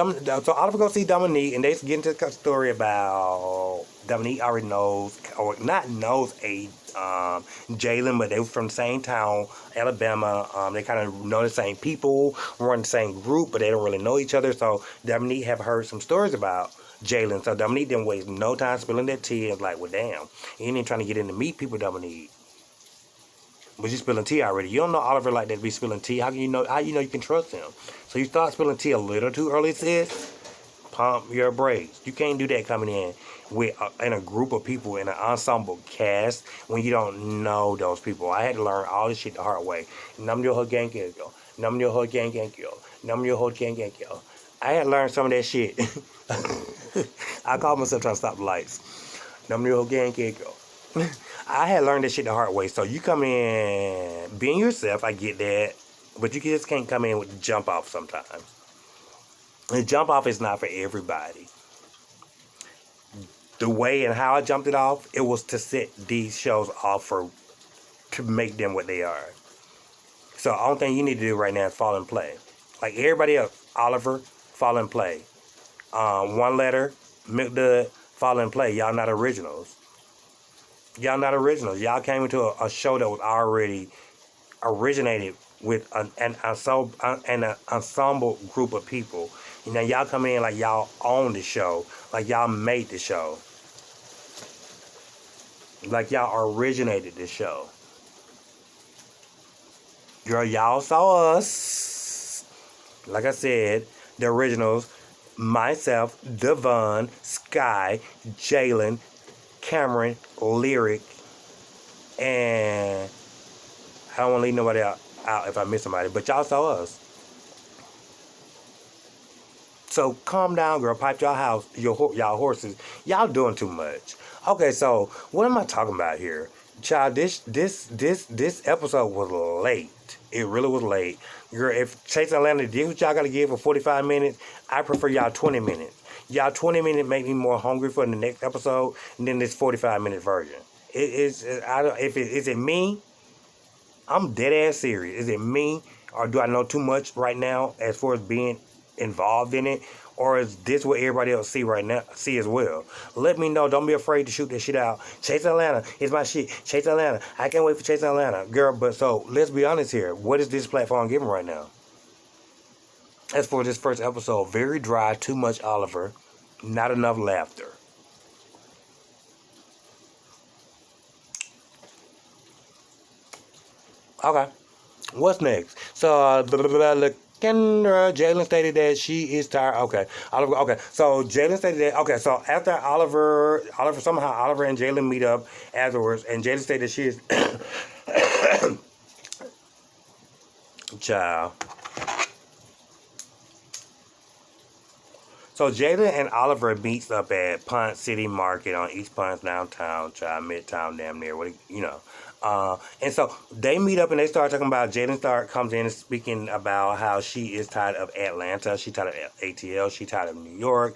Oliver go see Dominique, and they get into the story about Dominique already knows, or not knows Jalen, but they were from the same town, Alabama. They kind of know the same people, run the same group, but they don't really know each other. So Dominique have heard some stories about Jalen. So Dominique didn't waste no time spilling that tea. And like, well, damn, he ain't trying to get in to meet people, Dominique. But you spilling tea already. You don't know Oliver like that to be spilling tea. How you can trust him? So you start spilling tea a little too early, sis. Pump your brakes. You can't do that coming in with in a group of people in an ensemble cast when you don't know those people. I had to learn all this shit the hard way. Nam yo ho gang gang yo. Nam yo ho gang gang yo. Nam yo ho gang gang yo. I had to learn some of that shit. I called myself trying to stop the lights. Nam yo ho gang gang yo. I had learned this shit the hard way. So you come in being yourself, I get that. But you just can't come in with the jump off sometimes. The jump off is not for everybody. The way and how I jumped it off, it was to set these shows off to make them what they are. So the only thing you need to do right now is fall and play. Like everybody else, Oliver, fall and play. One Letter, Milk Dud, fall and play. Y'all not originals. Y'all not originals. Y'all came into a show that was already originated with an ensemble group of people. You know, y'all coming in like y'all own the show, like y'all made the show, like y'all originated the show. Girl, y'all saw us. Like I said, the originals, myself, Devon, Sky, Jalen, Cameron, Lyric, and I don't want to leave nobody out if I miss somebody, but y'all saw us. So calm down, girl. Pipe y'all house, y'all horses. Y'all doing too much. Okay, so what am I talking about here, child? This episode was late. It really was late, girl. If Chase Atlanta did what y'all got to give for 45 minutes, I prefer y'all 20 minutes. Y'all 20 minutes make me more hungry for the next episode than this 45 minute version. It is. I don't. If it is it me, I'm dead ass serious. Is it me, or do I know too much right now as far as being involved in it, or is this what everybody else see right now? See as well. Let me know. Don't be afraid to shoot that shit out. Chase Atlanta is my shit. Chase Atlanta. I can't wait for Chase Atlanta, girl. But so let's be honest here. What is this platform giving right now? As for this first episode, very dry, too much Oliver, not enough laughter. Okay. What's next? So, Kendra, Jalen stated that she is tired. Okay, Oliver. Okay, so Jalen stated that. Okay, so after Oliver somehow Oliver and Jalen meet up afterwards, and Jalen stated that she is child. So Jalen and Oliver meets up at Pont City Market on East Pont downtown, child, midtown, damn near. What you know? And so they meet up and they start talking about. Jalen comes in and speaking about how she is tired of Atlanta. She tired of ATL. She tired of New York.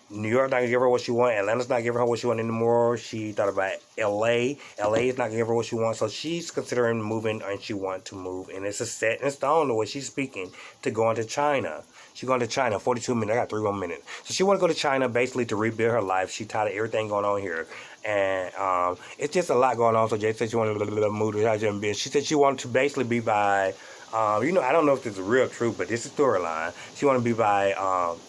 New York not gonna give her what she want. Atlanta's not giving her what she want anymore. She thought about LA. LA is not gonna give her what she wants. So she's considering moving and she wants to move. And it's a set in stone the way she's speaking to go into China. She's going to China, 42 minutes. I got 3 more minutes. So she want to go to China basically to rebuild her life. She tired of everything going on here. And it's just a lot going on. So Jay said she wanted to move to China. She said she wanted to basically be by I don't know if this is real truth, but this is storyline. She want to be by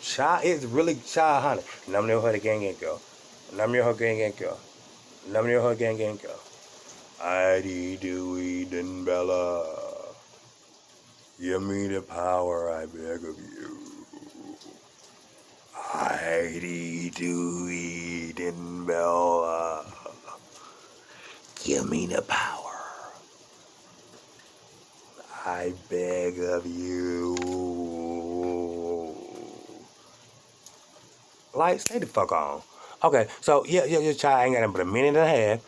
Child. It's really Child Honey. Namyo her gang and go. Namyo her gang and go. Namyo her gang and go. I do Eden Bella. Give me the power, I beg of you. I do Eden Bella. Give me the power. I beg of you. Like, stay the fuck on. Okay, so your child ain't got nothing but a minute and a half.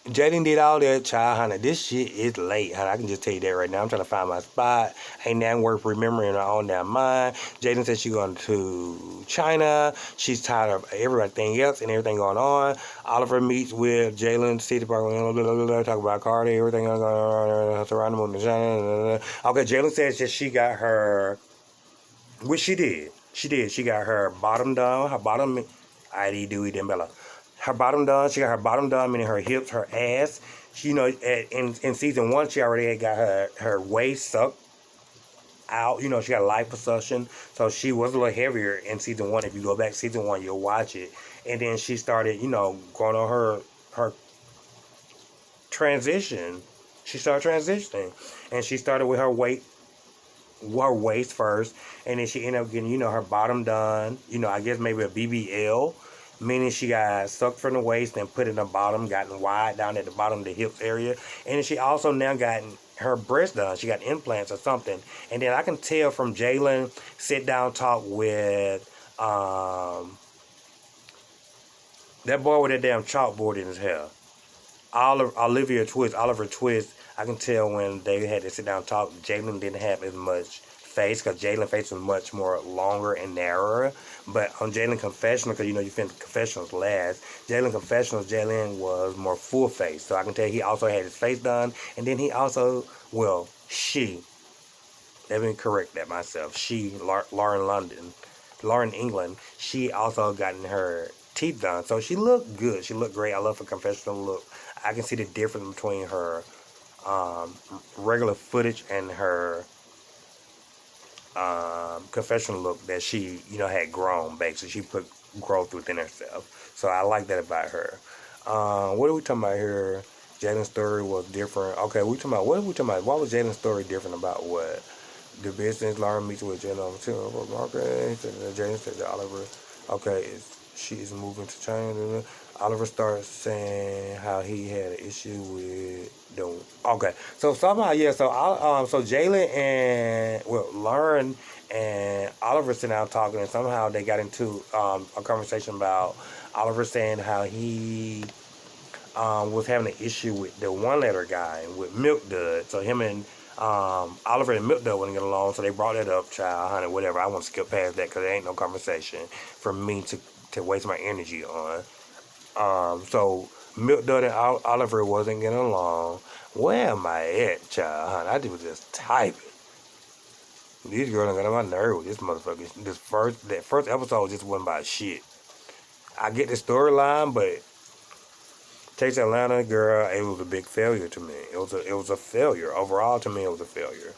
Jaden did all that, child, honey. This shit is late, honey. I can just tell you that right now. I'm trying to find my spot. Ain't that worth remembering her own damn mind. Jaden said she's going to China. She's tired of everything else and everything going on. Oliver meets with Jalen, City Park, talk about Cardi, everything going on around the moon. Okay, Jalen says that she got her, which she did. She did. She got her bottom done, her bottom, ID Dewey Dembella. Her bottom done. She got her bottom done, meaning her hips, her ass. She, in season 1, she already had got her waist sucked out. She got liposuction. So she was a little heavier in season 1. If you go back season 1, you'll watch it. And then she started, going on her transition. She started transitioning. And she started with her waist first. And then she ended up getting, her bottom done. I guess maybe a BBL. Meaning she got sucked from the waist and put in the bottom, gotten wide down at the bottom of the hips area. And then she also now gotten her breast done. She got implants or something. And then I can tell from Jalen sit down talk with that boy with that damn chalkboard in his hair. Oliver Twist, I can tell when they had to sit down and talk, Jalen didn't have as much face, because Jalen's face was much more longer and narrower. But on Jalen Confessional, because you finished Confessionals last, Jalen was more full face. So I can tell he also had his face done. And then he also, let me correct that myself. Lauren England, she also gotten her teeth done. So she looked good. She looked great. I love her confessional look. I can see the difference between her um, regular footage and her confessional look that she, had grown back. So she put growth within herself. So I like that about her. What are we talking about here? Jalen's story was different. Okay, we talking about what are we talking about? Why was Jalen's story different about what? The business Lauren meets with Jalen. Okay, Jalen said that Oliver. Okay, she is moving to China. Oliver starts saying how he had an issue with the. Okay, so somehow yeah. So Jalen and Lauren and Oliver sitting down talking, and somehow they got into a conversation about Oliver saying how he was having an issue with the one letter guy with Milk Dud. So him and Oliver and Milk Dud wouldn't get along, so they brought that up, child, honey, whatever. I want to skip past that because there ain't no conversation for me to waste my energy on. So Milk Dud and Oliver wasn't getting along. Where am I at, child, honey? I was just typing. These girls got on my nerve with this motherfucker. That first episode just wasn't about shit. I get the storyline, but Taste Atlanta, girl, it was a big failure to me. It was a failure. Overall, to me, it was a failure.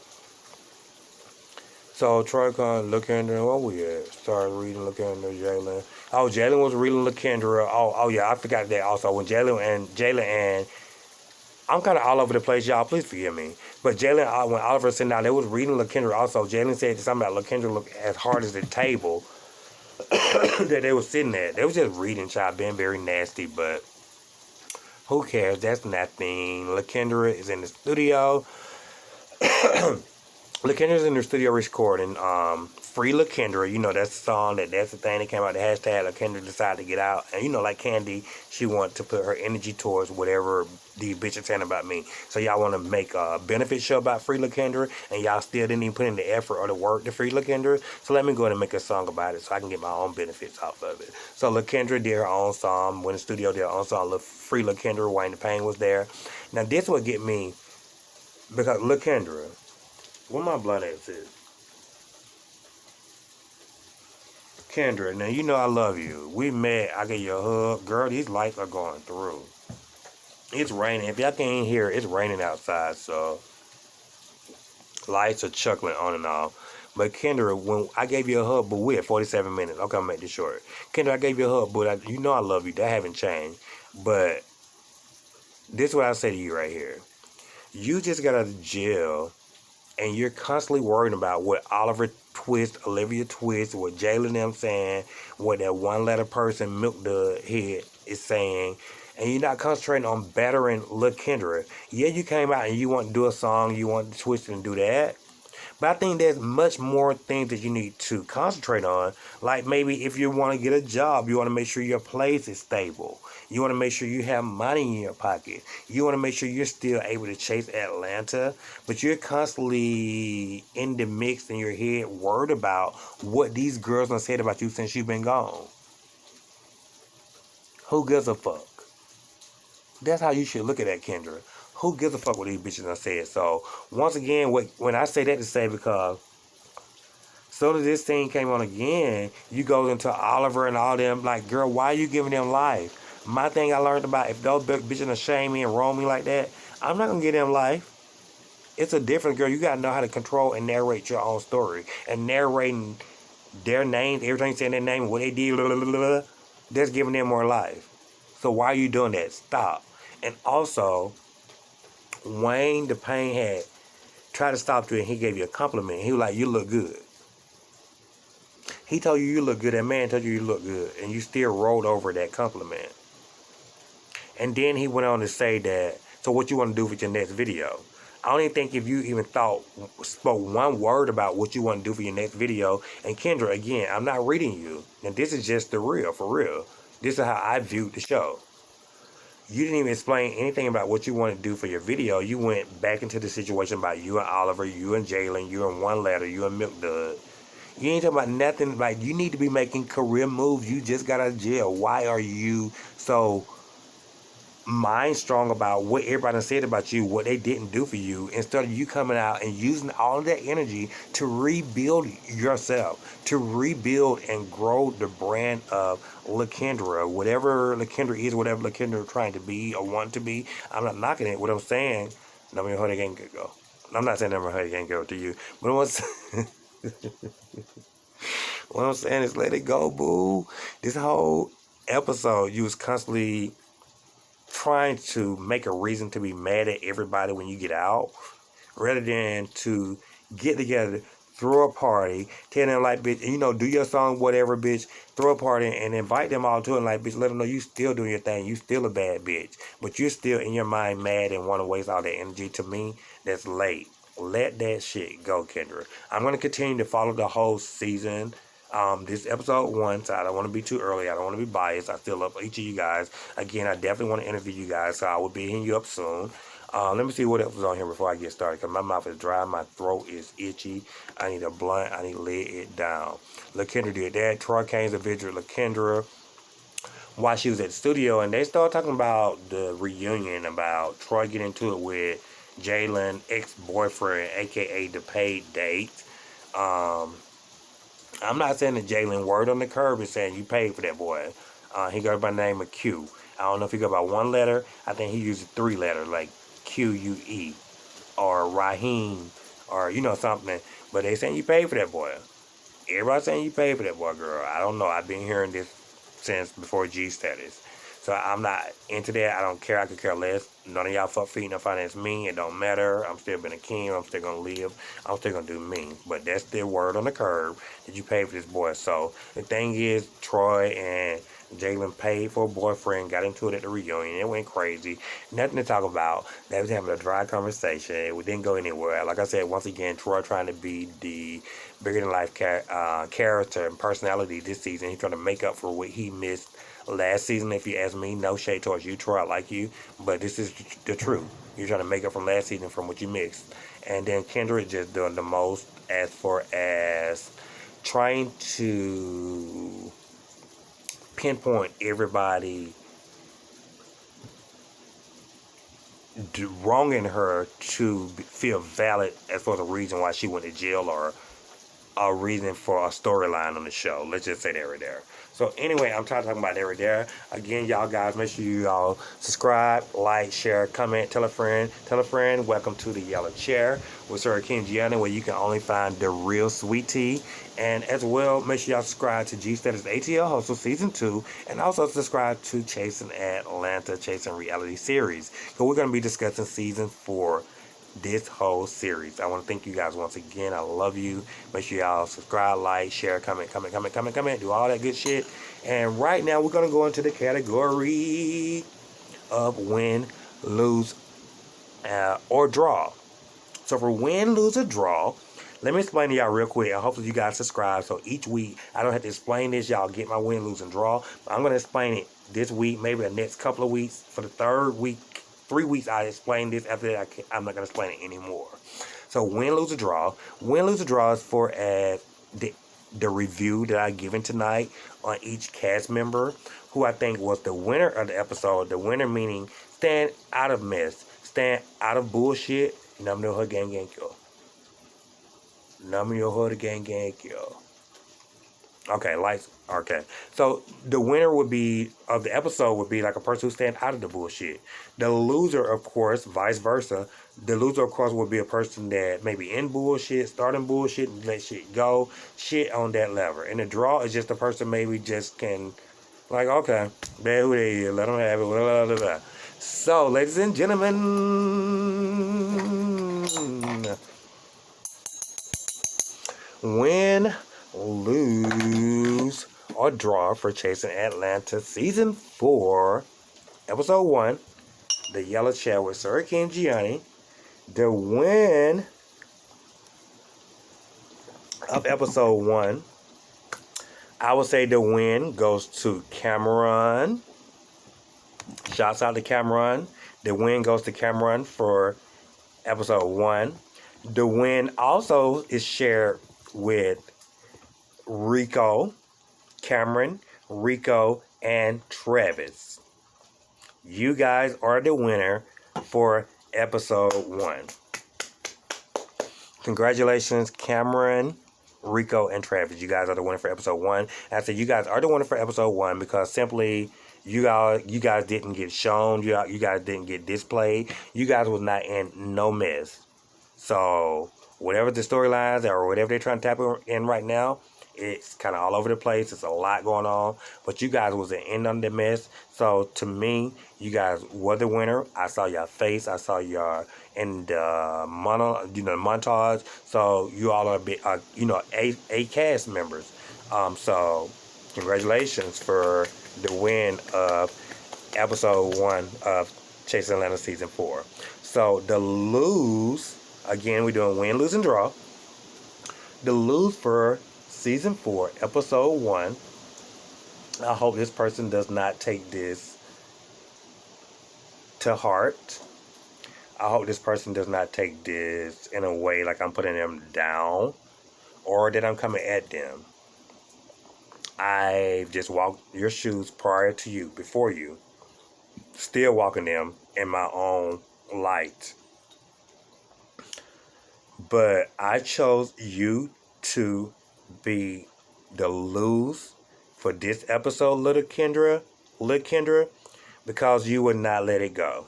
So Troy Con, LaKendra, what we at? Started reading LaKendra, Jalen. Oh, Jalen was reading LaKendra. Oh yeah, I forgot that also. When Jalen and I'm kind of all over the place, y'all. Please forgive me. But Jalen, when Oliver sitting down, they was reading LaKendra also. Jalen said something about LaKendra look as hard as the table that they was sitting at. They was just reading, child, being very nasty, but who cares? That's nothing. LaKendra is in the studio. LaKendra's in the studio recording Free LaKendra. That's the song, that's the thing that came out, the hashtag LaKendra decided to get out. And like Candy, she wanted to put her energy towards whatever these bitches saying about me. So y'all want to make a benefit show about Free LaKendra, and y'all still didn't even put in the effort or the work to Free LaKendra. So let me go ahead and make a song about it so I can get my own benefits off of it. So LaKendra did her own song, went in the studio, did her own song, Free LaKendra, Wayne the Pain was there. Now this would get me, because LaKendra, where my blood at, sis? Kendra, now you know I love you. We met, I gave you a hug. Girl, these lights are going through. It's raining. If y'all can't hear, it's raining outside, so lights are chuckling on and off. But Kendra, when I gave you a hug, but we're at 47 minutes. Okay, I'm gonna make this short. Kendra, I gave you a hug, but you know I love you. That haven't changed. But this is what I say to you right here. You just got out of jail and you're constantly worrying about what Oliver Twist, Olivia Twist, what Jalen them saying, what that one letter person, Milk Dud Head, is saying, and you're not concentrating on bettering LaKendra. Yeah, you came out and you want to do a song, you want to twist and do that. But I think there's much more things that you need to concentrate on. Like maybe if you want to get a job, you want to make sure your place is stable. You want to make sure you have money in your pocket. You want to make sure you're still able to chase Atlanta. But you're constantly in the mix in your head, worried about what these girls done said about you since you've been gone. Who gives a fuck? That's how you should look at that, Kendra. Who gives a fuck what these bitches done said? So, once again, when I say that to say, because soon as this thing came on again, you go into Oliver and all them, like, girl, why are you giving them life? My thing I learned about, if those bitches are shame me and roll me like that, I'm not going to give them life. It's a difference, girl. You got to know how to control and narrate your own story. And narrating their names, everything saying their name, what they did, blah, blah, blah, blah, that's giving them more life. So why are you doing that? Stop. And also, Wayne the Pain had tried to stop you and he gave you a compliment. He was like, you look good. He told you look good. That man told you look good. And you still rolled over that compliment. And then he went on to say that, so what you want to do with your next video? I don't even think if you even spoke one word about what you want to do for your next video. And Kendra, again, I'm not reading you. And this is just the real, for real. This is how I viewed the show. You didn't even explain anything about what you want to do for your video. You went back into the situation about you and Oliver, you and Jalen, you and One Letter, you and Milk Dud. You ain't talking about nothing. Like, you need to be making career moves. You just got out of jail. Why are you so mind strong about what everybody said about you, what they didn't do for you, instead of you coming out and using all of that energy to rebuild yourself, to rebuild and grow the brand of LaKendra, whatever LaKendra is, whatever LaKendra is trying to be or want to be. I'm not knocking it. What I'm saying, Number your heart can't go. I'm not saying number your heart can't go to you, but what I'm saying is let it go, boo. This whole episode, you was constantly trying to make a reason to be mad at everybody when you get out, rather than to get together, throw a party, tell them like, bitch, do your song, whatever, bitch, throw a party and invite them all to it, like, bitch, let them know you still doing your thing, you still a bad bitch, but you're still in your mind mad and want to waste all that energy. To me, that's late. Let that shit go, Kendra. I'm going to continue to follow the whole season. This episode 1, so I don't want to be too early. I don't want to be biased. I still love each of you guys. Again, I definitely want to interview you guys, so I will be hitting you up soon. Let me see what else is on here before I get started, because my mouth is dry, my throat is itchy. I need a blunt. I need to lay it down. LaKendra did that. Troy Kane's a visit LaKendra while she was at the studio, and they started talking about the reunion, about Troy getting into it with Jalen, ex-boyfriend, a.k.a. the paid date. I'm not saying that Jalen, word on the curb, is saying you paid for that boy. He goes by the name of Q. I don't know if he goes by one letter. I think he uses 3 letters, like Q-U-E or Raheem or, something. But they saying you paid for that boy. Everybody saying you paid for that boy, girl. I don't know. I've been hearing this since before G status. So I'm not into that. I don't care. I could care less. None of y'all fuck feeding or finance me. It don't matter. I'm still been Akeem. I'm still going to live. I'm still going to do me. But that's the word on the curb that you paid for this boy. So the thing is, Troy and Jalen paid for a boyfriend, got into it at the reunion. It went crazy. Nothing to talk about. They was having a dry conversation. We didn't go anywhere. Like I said, once again, Troy trying to be the bigger-than-life character and personality this season. He's trying to make up for what he missed last season. If you ask me, no shade towards you, Troy, I like you, but this is the truth. You're trying to make up from last season from what you mixed. And then Kendra is just doing the most as far as trying to pinpoint everybody wronging her to feel valid as far as a reason why she went to jail or a reason for a storyline on the show. Let's just say that right there. So anyway, I'm trying to talk about that right there. Again, y'all guys, make sure you all subscribe, like, share, comment, tell a friend. Tell a friend. Welcome to the Yellow Chair with Sir Akeem Gionnie, where you can only find the real sweet tea. And as well, make sure y'all subscribe to G Status ATL Hustle Season 2. And also subscribe to Chasing Atlanta, Chasing Reality Series. So we're going to be discussing Season 4 this whole series. I want to thank you guys once again. I love you. Make sure y'all subscribe, like, share, comment, do all that good shit. And right now we're going to go into the category of win, lose, or draw. So for win, lose, or draw, let me explain to y'all real quick. I hope that you guys subscribe so each week I don't have to explain this. Y'all get my win, lose, and draw. But I'm going to explain it this week, maybe the next couple of weeks. For the third week, 3 weeks, I explain this. After that, I'm not going to explain it anymore. So win, lose, or draw. Win, lose, or draw is for the review that I've given tonight on each cast member who I think was the winner of the episode. The winner meaning stand out of mess, stand out of bullshit. Number your hood gang kill. Number your hood gang kill. Okay, lights. Okay, so the winner would be of the episode would be like a person who stands out of the bullshit. The loser, of course, vice versa. The loser, of course, would be a person that maybe in bullshit, starting bullshit, and let shit go, shit on that level. And the draw is just a person maybe just can, like, okay, there who they is, let them have it. Blah, blah, blah. So, ladies and gentlemen, win, lose, or draw for Chasing Atlanta Season 4, Episode 1, The Yellow Chair with Sir Akeem Gionnie. The win of Episode 1, I would say the win goes to Cameron. Shouts out to Cameron. The win goes to Cameron for Episode 1. The win also is shared with Rico, Cameron, Rico, and Travis. You guys are the winner for Episode 1. Congratulations, Cameron, Rico, and Travis. You guys are the winner for Episode 1. And I said you guys are the winner for Episode 1 because simply You guys didn't get shown. You guys didn't get displayed. You guys was not in no mess. So whatever the storylines or whatever they're trying to tap in right now, it's kind of all over the place. It's a lot going on, but you guys was in on the mess. So to me, you guys were the winner. I saw your face. I saw your in the montage. So you all are a cast members. So congratulations for the win of episode 1 of Chasing Atlanta season 4. So the lose, again, we're doing win, lose, and draw. The lose for season 4, episode 1. I hope this person does not take this to heart. I hope this person does not take this in a way like I'm putting them down or that I'm coming at them. I've just walked your shoes prior to you, before you, still walking them in my own light. But I chose you to be the lose for this episode, little Kendra, because you would not let it go.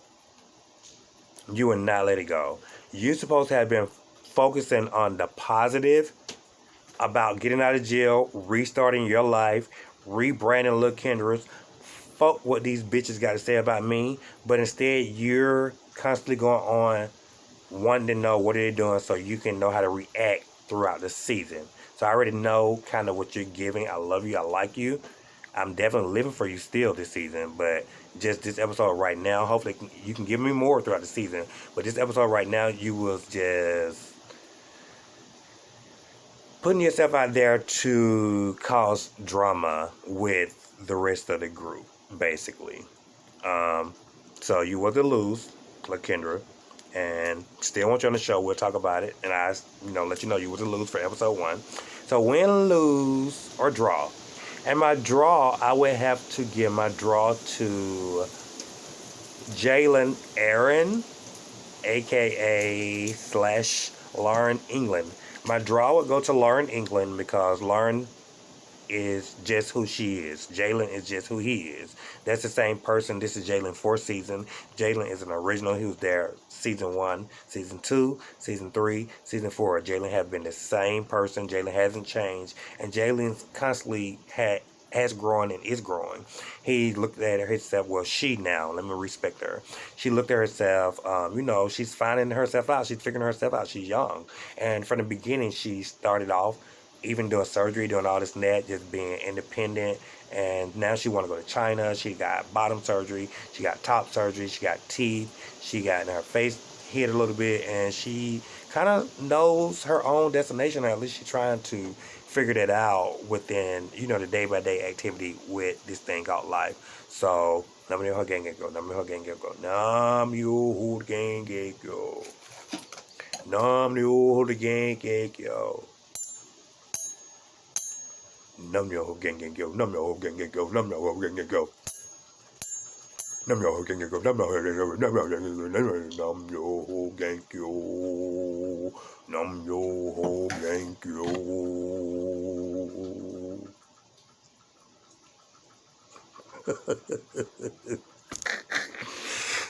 You would not let it go. You're supposed to have been focusing on the positive about getting out of jail, restarting your life, rebranding Little Kendra's. Fuck what these bitches got to say about me. But instead, you're constantly going on wanting to know what they're doing so you can know how to react throughout the season. So I already know kind of what you're giving. I love you. I like you. I'm definitely living for you still this season, but just this episode right now, hopefully you can give me more throughout the season. But this episode right now, you was just putting yourself out there to cause drama with the rest of the group, basically. So you were the lose, LaKendra, and still want you on the show. We'll talk about it, and I, let you know you were the lose for episode 1. So win, lose, or draw. And my draw, I would have to give my draw to Jalen Aaron, a.k.a. / Lauren England. My draw would go to Lauren England because Lauren is just who she is. Jalen is just who he is. That's the same person. This is Jalen 4th season. Jalen is an original. He was there season 1, season 2, season 3, season 4. Jalen has been the same person. Jalen hasn't changed. And Jalen's constantly has grown and is growing. He looked at herself, well, she now, let me respect her. She looked at herself, she's finding herself out. She's figuring herself out. She's young. And from the beginning, she started off even doing surgery, doing all this net, just being independent. And now she want to go to China. She got bottom surgery. She got top surgery. She got teeth. She got in her face hit a little bit. And she kind of knows her own destination, or at least she's trying to figure that out within, the day-by-day activity with this thing called life. So, nam yo ho gang go, nam yo ho gang go, nam yo ho gang go, nam yo ho gang go. Num yo ho gang go, num yo ho gang go, num yo ho gang go. Num yo ho gang go, num yo ho gang go, num yo ho gang go, num yo ho gang go.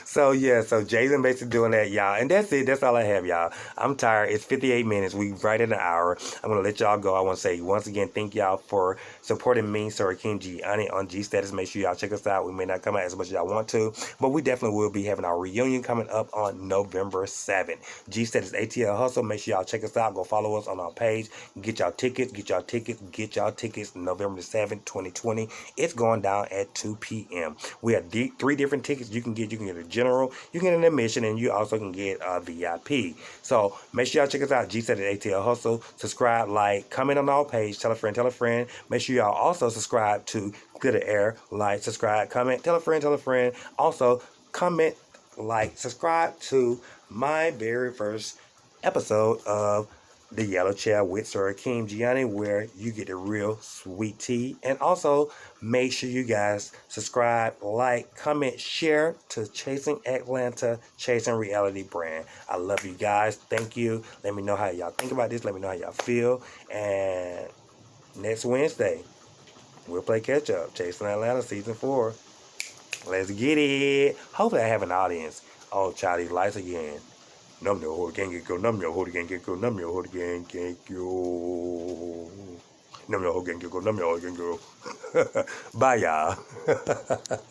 So Jason basically doing that, y'all. And that's it. That's all I have, y'all. I'm tired. It's 58 minutes. We right at an hour. I'm going to let y'all go. I want to say once again, thank y'all for supporting me, Sir Akeem Gionnie on G Status. Make sure y'all check us out. We may not come out as much as y'all want to, but we definitely will be having our reunion coming up on November 7th. G Status ATL Hustle. Make sure y'all check us out. Go follow us on our page. Get y'all tickets. November 7th, 2020. It's going down at 2 p.m. We have 3 different tickets you can get. You can get a general, you can get an admission, and you also can get a VIP. So make sure y'all check us out, G7 ATL Hustle. Subscribe, like, comment on our page, tell a friend. Make sure y'all also subscribe to Glitter Air, like, subscribe, comment, tell a friend. Also, comment, like, subscribe to my very first episode of The Yellow Chair with Sir Akeem Gionnie, where you get the real sweet tea. And also, make sure you guys subscribe, like, comment, share to Chasing Atlanta, Chasing Reality brand. I love you guys. Thank you. Let me know how y'all think about this. Let me know how y'all feel. And next Wednesday, we'll play catch up. Chasing Atlanta season 4. Let's get it. Hopefully I have an audience. Oh, child, these lights again. Num yo ho gang go num yo ho gang go num yo ho gang go. Num yo ho gang go num yo ho gang go. Bye y'all.